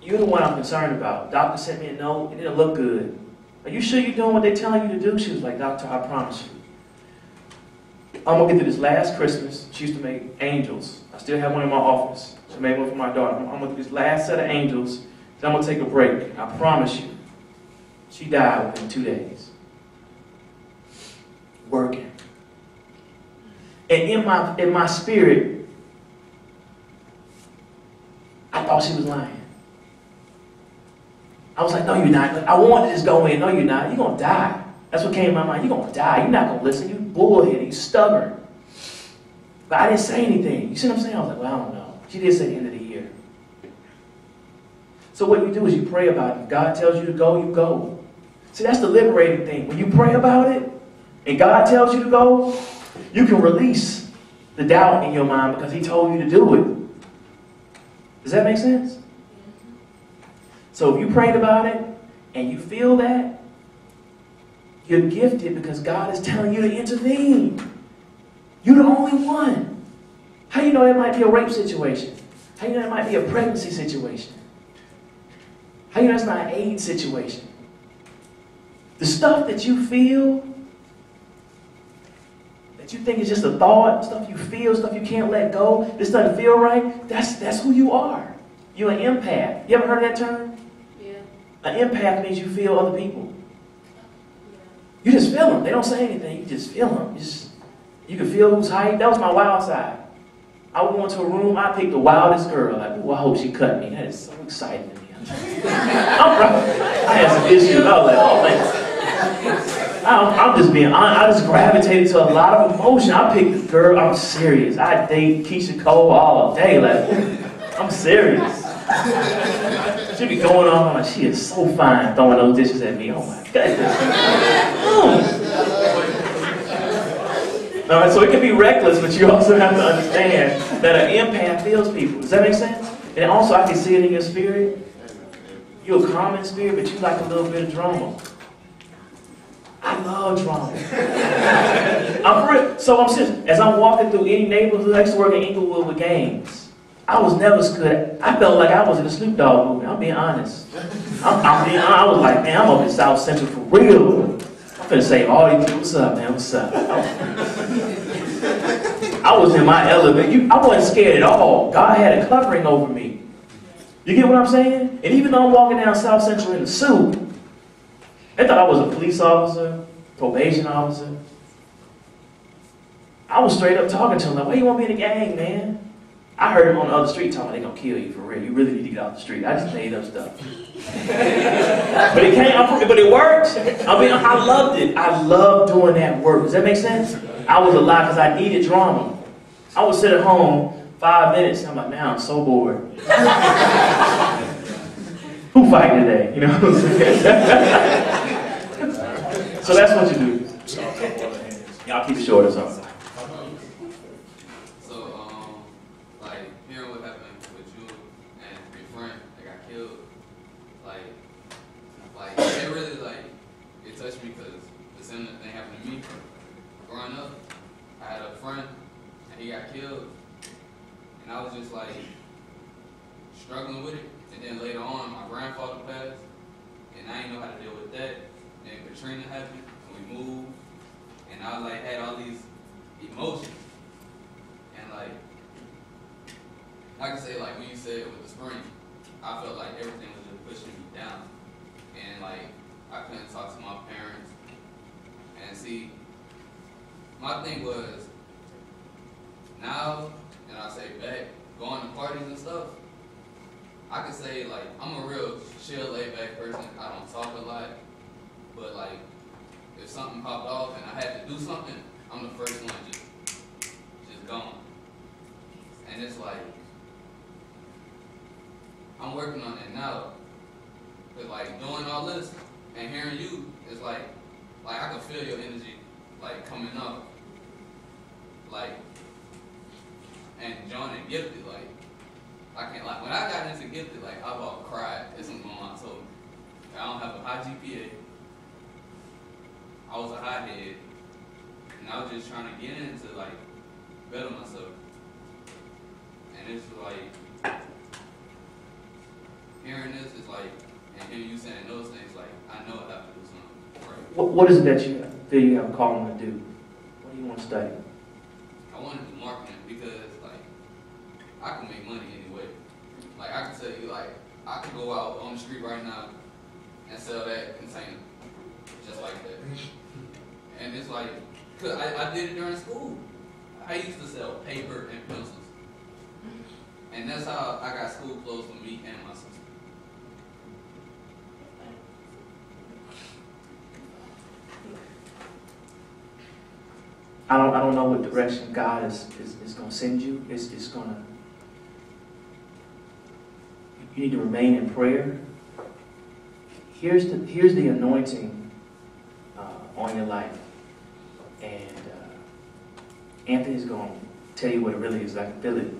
You're the one I'm concerned about. Doctor sent me a note. It didn't look good. Are you sure you're doing what they're telling you to do? She was like, Doctor, I promise you. I'm going to get through this last Christmas. She used to make angels. I still have one in my office. She made one for my daughter. I'm going to do this last set of angels. Then I'm going to take a break. I promise you. She died within 2 days. Working. And in my spirit, I thought she was lying. I was like, no, you're not. I wanted to just go in. No, you're not. You're going to die. That's what came in my mind. You're going to die. You're not going to listen. You bullheaded. You stubborn. But I didn't say anything. You see what I'm saying? I was like, well, I don't know. She did say the end of the year. So what you do is you pray about it. If God tells you to go, you go. See, that's the liberating thing. When you pray about it, and God tells you to go, you can release the doubt in your mind because He told you to do it. Does that make sense? So if you prayed about it and you feel that, you're gifted because God is telling you to intervene. You're the only one. How do you know it might be a rape situation? How do you know it might be a pregnancy situation? How do you know it's not an AIDS situation? The stuff that you feel, that you think is just a thought, stuff you feel, stuff you can't let go, this doesn't feel right, that's who you are. You're an empath. You ever heard of that term? Yeah. An empath means you feel other people. You just feel them. They don't say anything. You just feel them. You can feel who's hyped. That was my wild side. I would go into a room, I picked the wildest girl. Like, oh, I hope she cut me. That is so exciting to me. I'm proud. I had some issues. I was like, oh, man. I'm just being honest. I just gravitated to a lot of emotion. I picked this girl. I'm serious. I date Keisha Cole all day. Like, I'm serious. She be going on like, she is so fine throwing those dishes at me. Oh my goodness. All right, so it can be reckless, but you also have to understand that an empath feels people. Does that make sense? And also, I can see it in your spirit. You're a common spirit, but you like a little bit of drama. I love drama. I'm serious. As I'm walking through any neighborhood, I used to work in Inglewood with gangs. I was never good. I felt like I was in a Snoop Dogg movie. I'm being honest. I was like, man, I'm up in South Central for real. I'm finna say all these people, what's up, man? What's up? I was in my element. I wasn't scared at all. God had a covering over me. You get what I'm saying? And even though I'm walking down South Central in a suit, they thought I was a police officer, probation officer. I was straight up talking to them like, why you want me in the gang, man? I heard him on the other street talking, they're gonna kill you for real. You really need to get off the street. I just made up stuff. But it worked. I mean, I loved it. I loved doing that work. Does that make sense? I was alive because I needed drama. I would sit at home 5 minutes and I'm like, man, I'm so bored. Who fighting today? You know what I'm saying? So that's what you do. Y'all keep it short or something. Like, hearing what happened with you and your friend that got killed, like, it really, it touched me because the same thing happened to me. Growing up, I had a friend, and he got killed, and I was just, struggling with it, and then later on, my grandfather passed, and I didn't know how to deal with that. Then Katrina happened, and we moved, and I had all these emotions, and I can say like when you said with the spring, I felt like everything was just pushing me down, and like I couldn't talk to my parents. And see, my thing was now, and I say back, going to parties and stuff. I can say like I'm a real chill, laid back person. I don't talk a lot, but like if something popped off and I had to do something, I'm the first one just gone. And it's like I'm working on it now. But like doing all this and hearing you, it's like I can feel your energy like coming up. Like and joining Gifted, like I can't lie. When I got into Gifted, like I about cried. This was my mom told me. I don't have a high GPA. I was a high head. And I was just trying to get into like better myself. And it's like hearing this is like, and hearing you saying those things, like I know I have to do something right. What is it that you feel you have a calling to do? What do you want to study? I want to do marketing because like I can make money anyway. Like I can tell you, like I could go out on the street right now and sell that container just like that. And it's like, cause I did it during school. I used to sell paper and pencils. And that's how I got school clothes for me and my sister. I don't know what direction God is going to send you. It's going to. You need to remain in prayer. Here's the anointing on your life, and Anthony's going to tell you what it really is. I can feel it.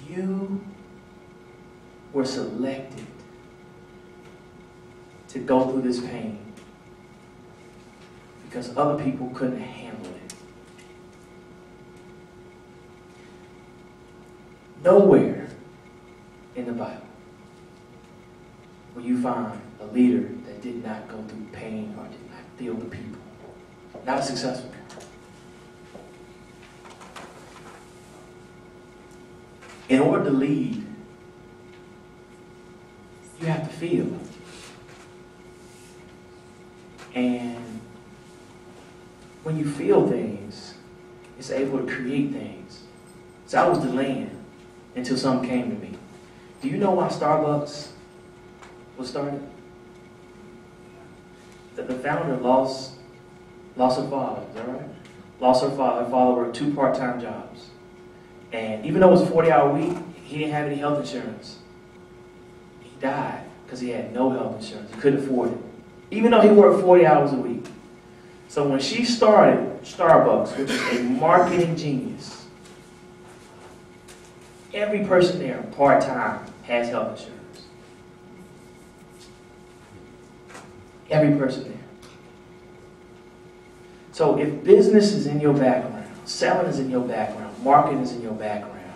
You were selected to go through this pain because other people couldn't handle it. Nowhere in the Bible will you find a leader that did not go through pain or did not feel the people. Not successful. In order to lead, you have to feel. And when you feel things, it's able to create things. So I was delaying until something came to me. Do you know why Starbucks was started? That the founder lost her father, is that right? Lost her father. Her father worked 2 part-time jobs. And even though it was a 40-hour week, he didn't have any health insurance. He died because he had no health insurance. He couldn't afford it. Even though he worked 40 hours a week. So when she started Starbucks, which is a marketing genius, every person there part-time has health insurance. Every person there. So if business is in your background, selling is in your background, marketing is in your background,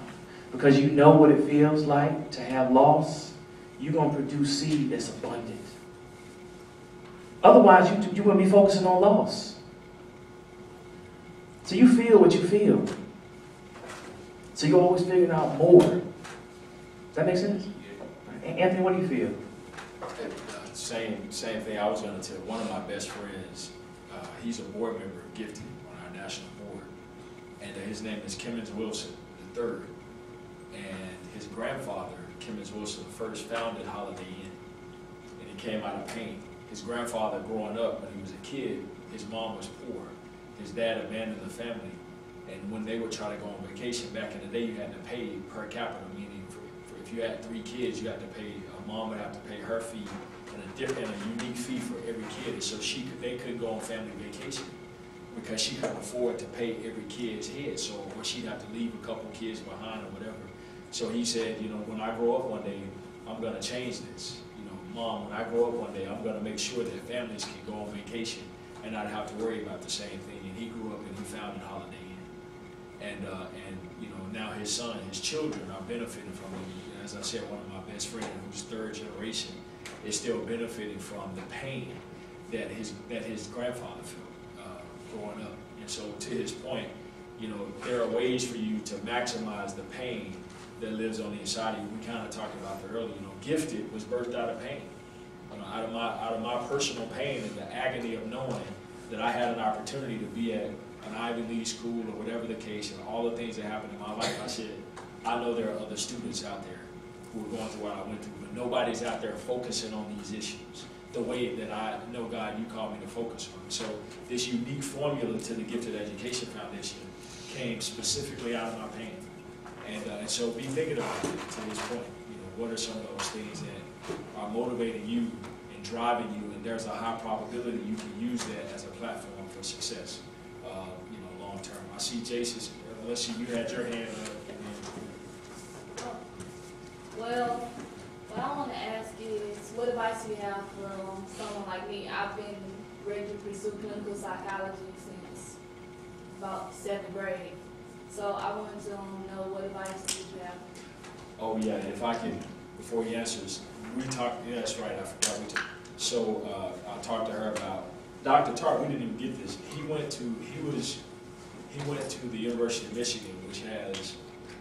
because you know what it feels like to have loss, you're going to produce seed that's abundant. Otherwise, you wouldn't be focusing on loss. So you feel what you feel. So you're always figuring out more. Does that make sense? Anthony, what do you feel? Same thing I was going to tell. One of my best friends, he's a board member of Gifted on our national board. And his name is Kimmons Wilson III. And his grandfather, Kimmons Wilson I, founded Holiday Inn. And he came out of pain. His grandfather, growing up, when he was a kid, his mom was poor. His dad abandoned the family. And when they would try to go on vacation, back in the day, you had to pay per capita, meaning if you had 3 kids, you had to pay, a mom would have to pay her fee and a unique fee for every kid. And so they couldn't go on family vacation because she couldn't afford to pay every kid's head. So, or she'd have to leave a couple kids behind or whatever. So he said, when I grow up one day, I'm going to change this. Mom, when I grow up one day, I'm going to make sure that families can go on vacation and not have to worry about the same thing. And he grew up and he founded Holiday Inn. And now his son, his children are benefiting from it. As I said, one of my best friends, who's 3rd generation, is still benefiting from the pain that his grandfather felt growing up. And so to his point, you know, there are ways for you to maximize the pain that lives on the inside of you. We kind of talked about that earlier. You know, Gifted was birthed out of pain. You know, out of my personal pain and the agony of knowing that I had an opportunity to be at an Ivy League school or whatever the case, and all the things that happened in my life, I said, I know there are other students out there who are going through what I went through, but nobody's out there focusing on these issues the way that I know, God, you called me to focus on. So this unique formula to the Gifted Education Foundation came specifically out of my pain. And so be thinking about it, to this point. You know, what are some of those things that are motivating you and driving you, and there's a high probability you can use that as a platform for success, you know, long term. I see Jason's, let's see, you had your hand up. Well, what I want to ask is, what advice do you have for someone like me? I've been ready to pursue clinical psychology since about 7th grade. So I wanted to know what advice do you have? Oh yeah, if I can, before he answers, we talked, yeah, that's right, I forgot we talked. So I talked to her about, Dr. Tart, we didn't even get this. He went to the University of Michigan, which has,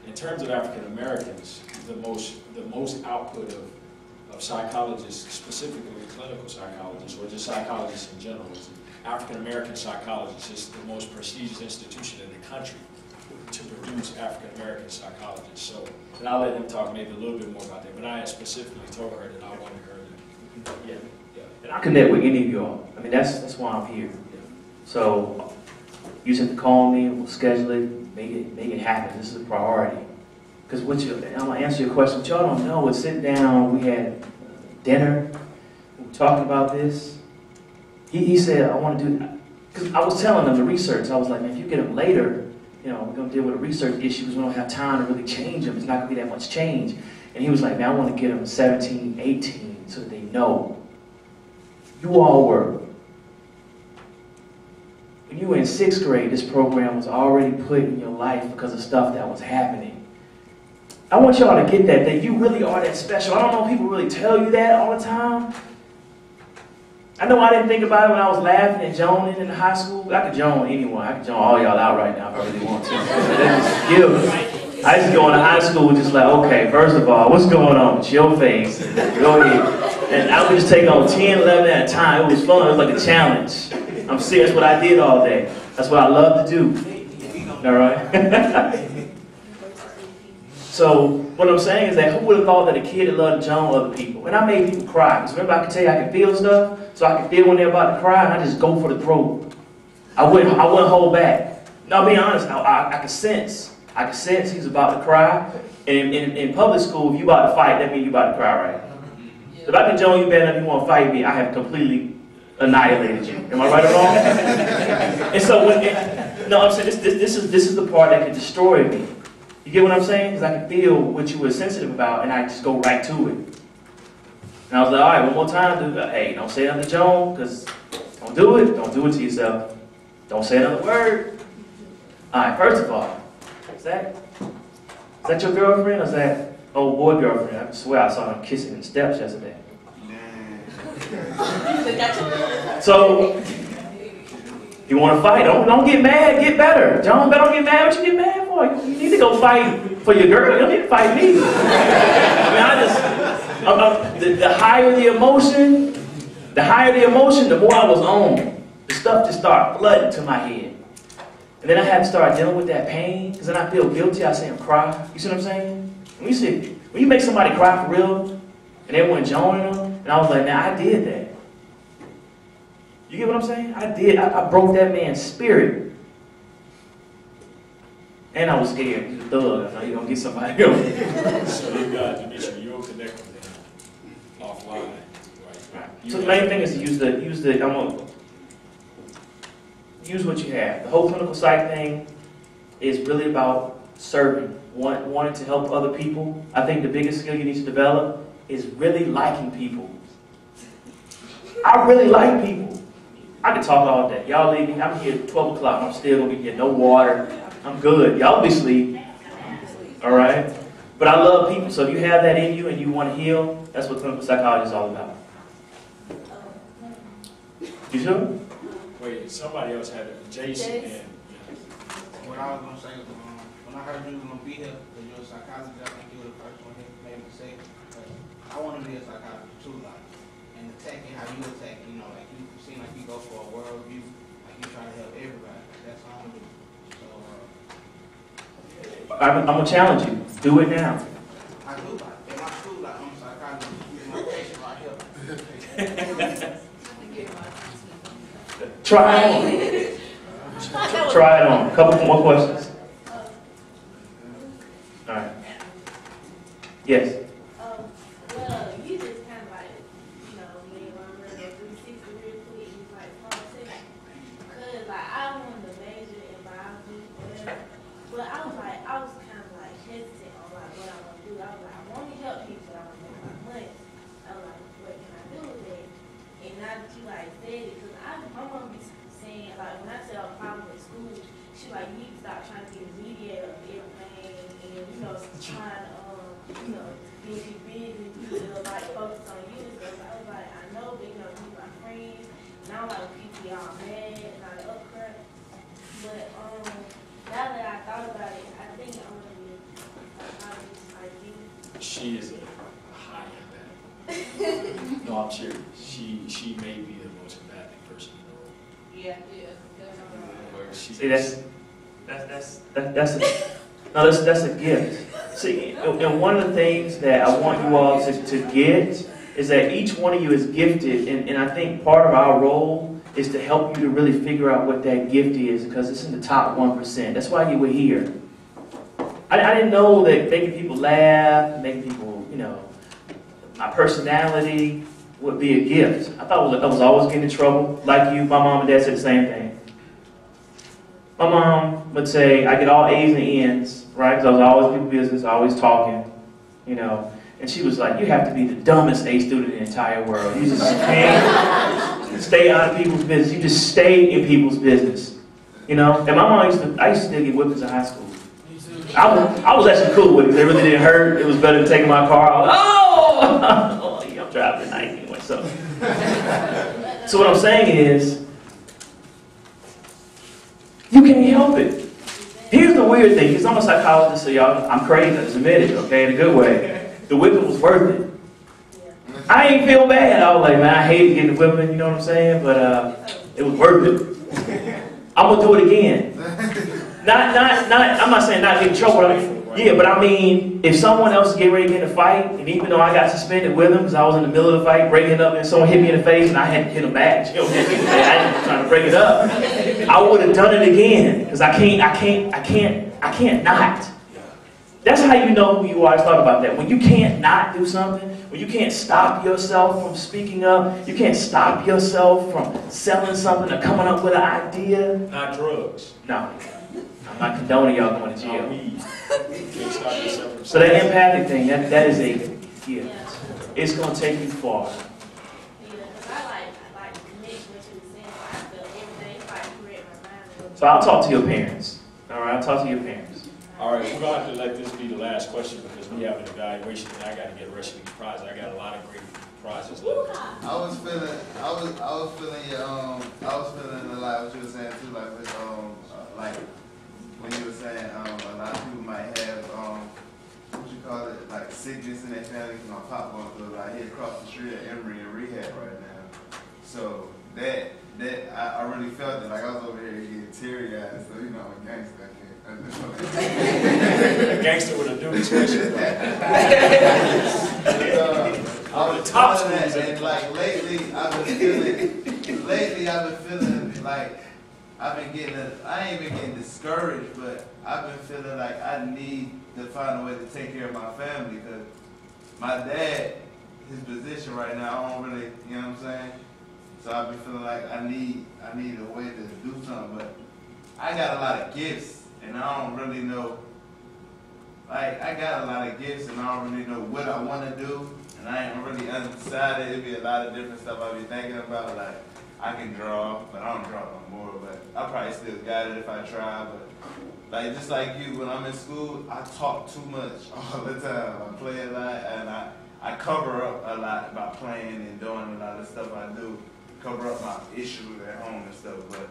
in terms of African Americans, the most output of psychologists, specifically clinical psychologists, or just psychologists in general. African American psychologists is the most prestigious institution in the country to produce African American psychologists. So, and I'll let him talk maybe a little bit more about that, but I had specifically told her that I wanted her to, yeah. And I connect with any of y'all. I mean, that's why I'm here. So you just have to call me, we'll schedule it, make it happen. This is a priority. Because I'm gonna answer your question. What y'all don't know is, sit down, we had dinner, we were talking about this. He said, I want to do that. Because I was telling him the research. I was like, man, if you get him later, you know, we're going to deal with a research issue because we don't have time to really change them. It's not going to be that much change. And he was like, man, I want to get them 17, 18 so that they know. You all were. When you were in 6th grade, this program was already put in your life because of stuff that was happening. I want y'all to get that you really are that special. I don't know if people really tell you that all the time. I know I didn't think about it when I was laughing and joning in high school. I could join anyone. I could join all y'all out right now if I really want to. I used to go into high school just like, okay, first of all, what's going on with your face? Go ahead. And I would just take on 10, 11 at a time. It was fun. It was like a challenge. I'm serious, what I did all day. That's what I love to do. All right? So what I'm saying is that who would have thought that a kid that loved to join other people? And I made people cry. Because remember, I could tell you I can feel stuff. So I can feel when they're about to cry, and I just go for the throat. I wouldn't hold back. No, I'll be honest, I could sense. I could sense he's about to cry. And in public school, if you about to fight, that means you about to cry, right? If I can join you better and you want to fight me, I have completely annihilated you. Am I right or wrong? And so I'm saying this is the part that can destroy me. You get what I'm saying? Because I can feel what you were sensitive about, and I just go right to it. And I was like, all right, one more time, dude. Hey, don't say nothing to Joan, because don't do it. Don't do it to yourself. Don't say another word. All right, first of all, is that your girlfriend, or is that old boy girlfriend? I swear I saw them kissing in the steps yesterday. So, you want to fight? Don't get mad. Get better. Joan, don't get mad. What you get mad for? You need to go fight for your girl. You don't need to fight me. I mean, the higher the emotion, the more I was on. The stuff just started flooding to my head. And then I had to start dealing with that pain, because then I feel guilty. I see them cry. You see what I'm saying? When you make somebody cry for real, and everyone joining them, and I was like, nah, I did that. You get what I'm saying? I did. I broke that man's spirit. And I was scared. He's a thug. I thought he gonna get somebody else. So you got Demetri, you'll connect with him offline. Right. So the main thing is to use what you have. The whole clinical psych thing is really about serving, wanting to help other people. I think the biggest skill you need to develop is really liking people. I really like people. I can talk all day. Y'all leave me. I'm here at 12 o'clock. I'm still going to be here. No water. I'm good. Y'all be asleep. All right? But I love people. So if you have that in you and you want to heal, that's what clinical psychology is all about. You sure? Wait, somebody else had it, Jason Jason. and, yeah. What I was gonna say was, when I heard you was gonna be here, because you're a psychologist, I think you were the first one here, maybe to say, but I wanna be a psychologist too, like, and attacking how you attack, you know, like you seem like you go for a world view, like you try to help everybody, that's all I'm doing. So, I'm gonna challenge you. Do it now. I do like, in my school, like, I'm a psychologist, you my patient right here. Try it on. Try it on. A couple more questions. All right. Yes. Well, you just kind of like, you know, me and my brother 360 real quick, he's like politics. Cause like I wanted to major in biology, whatever. But I was kind of like hesitant on like what I want to do. I was like, I want to help people, but I want to make my money. I was like, what can I do with that? And now that you like said it, cause my mom be saying like when I said I was problem at school, she like you need to stop trying to be a mediator of everything, and you know trying to you know get you busy, you know, like focus on you and stuff. I was like, I know that you know you my friends, and I don't like when people get all mad and all that other crap. But now that I thought about it, I think I'm gonna be a psychologist like you. She is a high empathic. No, I'm serious. She may be the most empathic person in the world. Yeah. Where she See, that's a gift. See, and one of the things that I want you all to get is that each one of you is gifted, and I think part of our role is to help you to really figure out what that gift is, because it's in the top 1%. That's why you were here. I didn't know that making people laugh, making people, you know, my personality would be a gift. I thought I was always getting in trouble. Like you, my mom and dad said the same thing. My mom would say, I get all A's and N's, right? Because I was always people business, always talking, you know. And she was like, you have to be the dumbest A student in the entire world. You just can't stay out of people's business. You just stay in people's business, you know. And my mom I used to still get whippings in high school. I was actually cool with it. It really didn't hurt. It was better than taking my car. I was, oh, yeah, I'm driving at night anyway. So what I'm saying is, you can't help it. Here's the weird thing, because I'm a psychologist, so y'all, I'm crazy, I just admit it, okay, in a good way. The whipping was worth it. I ain't feel bad. I was like, man, I hated getting the whipping, you know what I'm saying? But it was worth it. I'm gonna do it again. I'm not saying not get in trouble. Yeah, but I mean, if someone else is getting ready to get in a fight, and even though I got suspended with them because I was in the middle of the fight, breaking up, and someone hit me in the face, and I had to hit them back. You know, I was trying to break it up. I would have done it again because I can't not. That's how you know who you are. I thought about that. When you can't not do something, when you can't stop yourself from speaking up, you can't stop yourself from selling something or coming up with an idea. Not drugs. No. I'm not condoning y'all going to jail. Not weed. Can't stop yourself from So that empathic thing, that is a gift. It's going to take you far. Yeah, because I like to connect what you were saying. I feel everything like create my mind. So I'll talk to your parents. All right, I'll talk to your parents. All right, we're gonna have to let this be the last question because we have an evaluation and I gotta get the rest of these prizes. I got a lot of great prizes left. I was feeling a lot what you were saying too, like with like when you were saying a lot of people might have what you call it, like sickness in their family. My pop going through it. He across the street at Emory in rehab right now. So that I really felt it. Like I was over here getting teary eyed. So you know, I'm a gangster. A gangster with a dude special. I was top feeling that, schools and like lately I've been feeling like I ain't been getting discouraged, but I've been feeling like I need to find a way to take care of my family because my dad, his position right now, I don't really, you know what I'm saying? So I've been feeling like I need a way to do something, but I got a lot of gifts. And I don't really know, like, I got a lot of gifts and I don't really know what I want to do. And I ain't really undecided. It'd be a lot of different stuff I be thinking about. Like, I can draw, but I don't draw no more. But I probably still got it if I try. But, like, just like you, when I'm in school, I talk too much all the time. I play a lot and I cover up a lot by playing and doing a lot of stuff I do. cover up my issues at home and stuff. But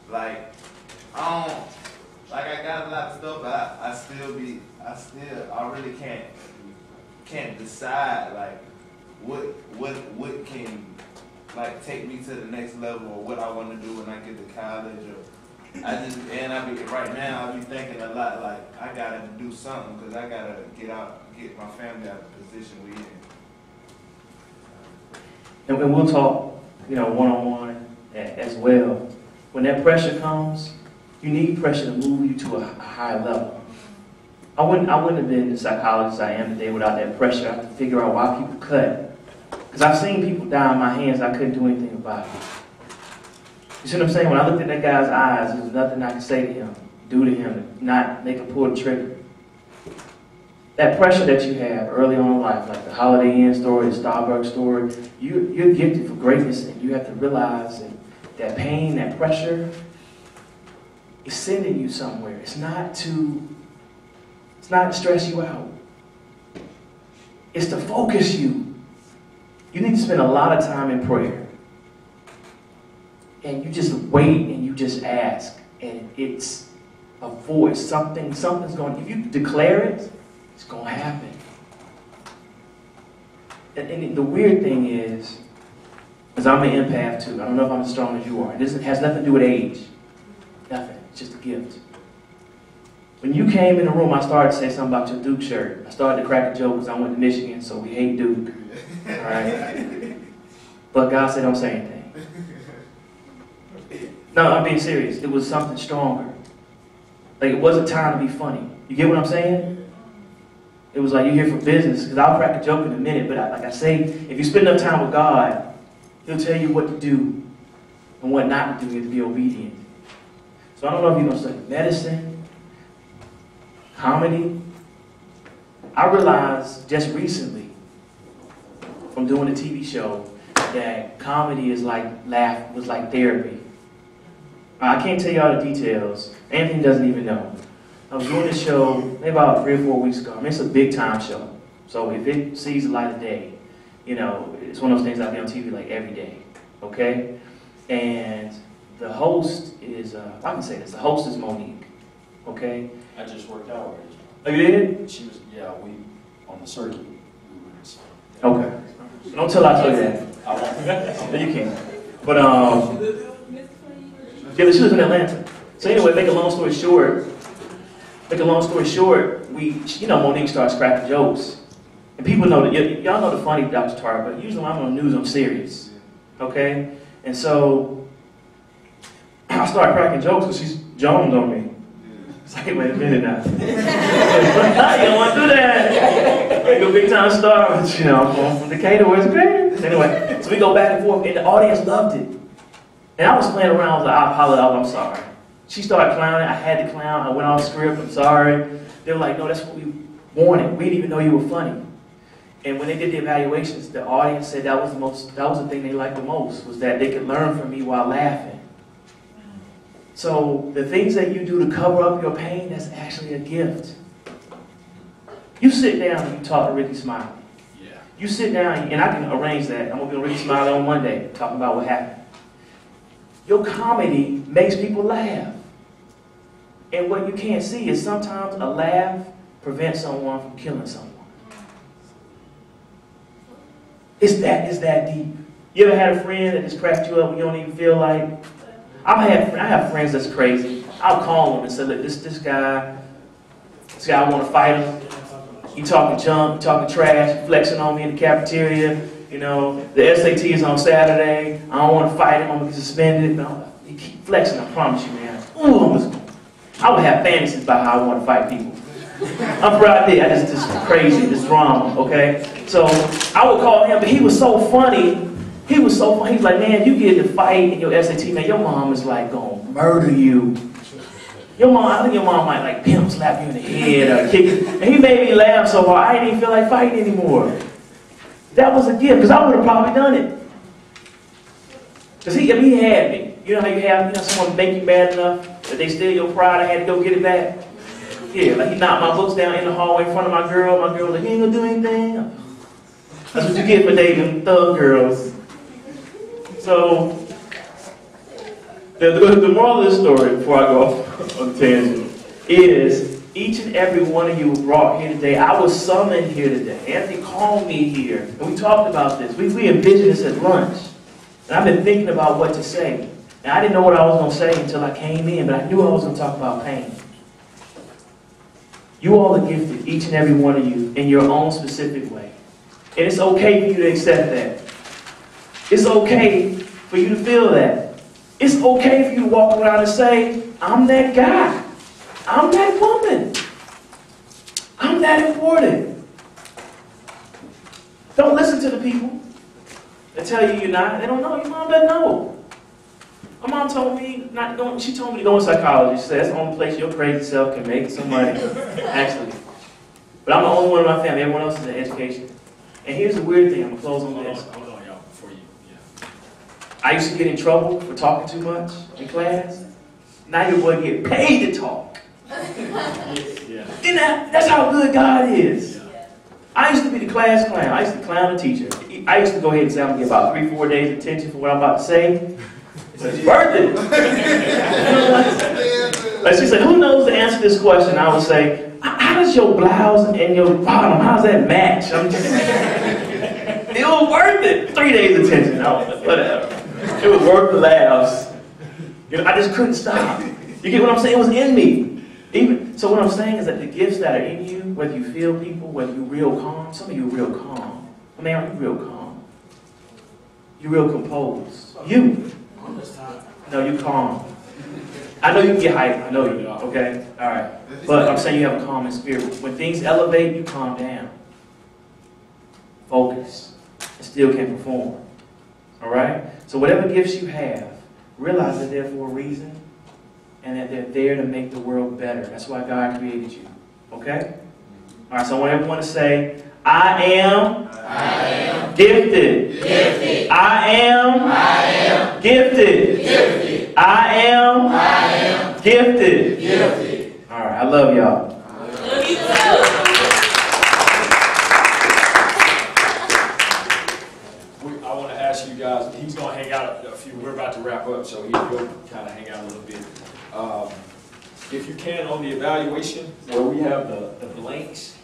like, I got a lot of stuff, but I really can't decide like what can like take me to the next level or what I want to do when I get to college or. Right now I be thinking a lot like I gotta do something because I gotta get my family out of the position we in. And we'll talk, one-on-one as well. When that pressure comes, you need pressure to move you to a higher level. I wouldn't have been the psychologist I am today without that pressure. I have to figure out why people cut. Because I've seen people die in my hands, I couldn't do anything about it. You see what I'm saying? When I looked at that guy's eyes, there was nothing I could say to him, do to him, not make him pull the trigger. That pressure that you have early on in life, like the Holiday Inn story, the Starbucks story, you're gifted for greatness, and you have to realize that pain, that pressure, is sending you somewhere. It's not to stress you out. It's to focus you. You need to spend a lot of time in prayer. And you just wait and you just ask. And it's a voice. Something's going, if you declare it, it's going to happen. And the weird thing is I'm an empath too. I don't know if I'm as strong as you are. This has nothing to do with age. Nothing. It's just a gift. When you came in the room, I started to say something about your Duke shirt. I started to crack a joke because I went to Michigan, so we hate Duke. All right? But God said, don't say anything. No, I'm being serious. It was something stronger. Like, it wasn't time to be funny. You get what I'm saying? It was like, you're here for business. Because I'll crack a joke in a minute, but like I say, if you spend enough time with God, He'll tell you what to do and what not to do. You have to be obedient. So I don't know if you're going to study medicine, comedy. I realized just recently from doing a TV show that comedy was like therapy. I can't tell you all the details. Anthony doesn't even know. I was doing this show maybe about 3 or 4 weeks ago. I mean, it's a big time show. So if it sees the light of day, it's one of those things I'll be on TV like every day. Okay? And the host is, I can say this, the host is Monique. Okay? I just worked out with her. Oh, you did? She was, we on the circuit. Okay. Don't tell I told you that. I won't. No, you can't. But, yeah, she was in Atlanta. So anyway, make a long story short, Monique starts cracking jokes. And people know that, y'all know the funny Dr. Tara, but usually when I'm on the news, I'm serious. Okay? And so, I started cracking jokes because she's joned on me. It's like, wait a minute now. You don't want to do that. You're a big time star, but I'm going from Decatur, where's greater? Anyway, so we go back and forth, and the audience loved it. And I was playing around, I was like, I apologize, I'm sorry. She started clowning, I had to clown, I went off script, I'm sorry. They were like, no, that's what we wanted. We didn't even know you were funny. And when they did the evaluations, the audience said that was the thing they liked the most, was that they could learn from me while laughing. So the things that you do to cover up your pain, that's actually a gift. You sit down and you talk to Ricky Smiley. Yeah. You sit down, and I can arrange that. I'm going to be on Ricky Smiley on Monday, talking about what happened. Your comedy makes people laugh. And what you can't see is sometimes a laugh prevents someone from killing someone. It's that deep. You ever had a friend that just cracked you up when you don't even feel like? I have friends that's crazy. I'll call them and say, look, this guy I want to fight him. He talking junk, he talking trash, flexing on me in the cafeteria. The SAT is on Saturday. I don't want to fight him. I'm going to get suspended. No, he keep flexing, I promise you, man. Ooh, I would have fantasies about how I want to fight people. I'm proud there. This crazy, this drama, okay? So I would call him, but he was so funny. He was like, man, you get to fight in your SAT, man, your mom is like going to murder you. I think your mom might like pimp slap you in the head or kick you. And he made me laugh so hard, I didn't even feel like fighting anymore. That was a gift, because I would have probably done it. Because he had me. You know how you have someone make you mad enough that they steal your pride, I had to go get it back? Yeah, like he knocked my books down in the hallway in front of my girl. My girl was like, you ain't gonna do anything? That's what you get for dating thug girls. So, the moral of this story, before I go off on the tangent, is each and every one of you were brought here today. I was summoned here today. Anthony called me here, and we talked about this. We envisioned this at lunch. And I've been thinking about what to say. And I didn't know what I was going to say until I came in, but I knew I was going to talk about pain. You all are gifted, each and every one of you, in your own specific way. And it's okay for you to accept that. It's okay for you to feel that. It's okay for you to walk around and say, I'm that guy. I'm that woman. I'm that important. Don't listen to the people that tell you you're not. They don't know. Your mom doesn't know. My mom told me not going. She told me to go in psychology. She said that's the only place your crazy self can make some money. Actually, but I'm the only one in my family. Everyone else is in education. And here's the weird thing. I'm gonna close on this. Hold on, y'all, before you. Yeah. I used to get in trouble for talking too much in class. Now your boy get paid to talk. Yeah. And that's how good God is. Yeah. I used to be the class clown. I used to clown the teacher. I used to go ahead and say I'm going to get about 3-4 days attention for what I'm about to say. It's worth it. Like she said, who knows the answer to this question? I would say, how does your blouse and your bottom, how does that match? It was worth it. 3 days attention. Whatever. It was worth the laughs. You know, I just couldn't stop. You get what I'm saying? It was in me. So what I'm saying is that the gifts that are in you, whether you feel people, whether you're real calm, some of you are real calm. I mean, are you real calm? You're real composed. You. No, you calm. I know you get hyped. I know you. Okay? All right. But I'm saying you have a calming spirit. When things elevate, you calm down. Focus. And still can perform. All right? So whatever gifts you have, realize that they're for a reason. And that they're there to make the world better. That's why God created you. Okay? All right, so I want everyone to say, I am gifted. I am gifted. I am gifted. All right, I love y'all. I want to ask you guys, he's going to hang out a few, we're about to wrap up, so he'll kind of hang out a little bit. If you can, on the evaluation, where we have the blanks,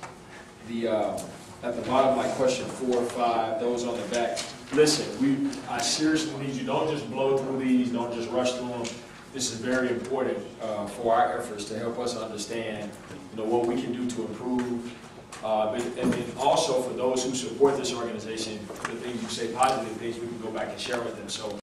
at the bottom, like question 4 or 5, those on the back, listen, I seriously need you, don't just blow through these, don't just rush through them. This is very important for our efforts to help us understand, what we can do to improve. And then also for those who support this organization, the things you say, positive things, we can go back and share with them. So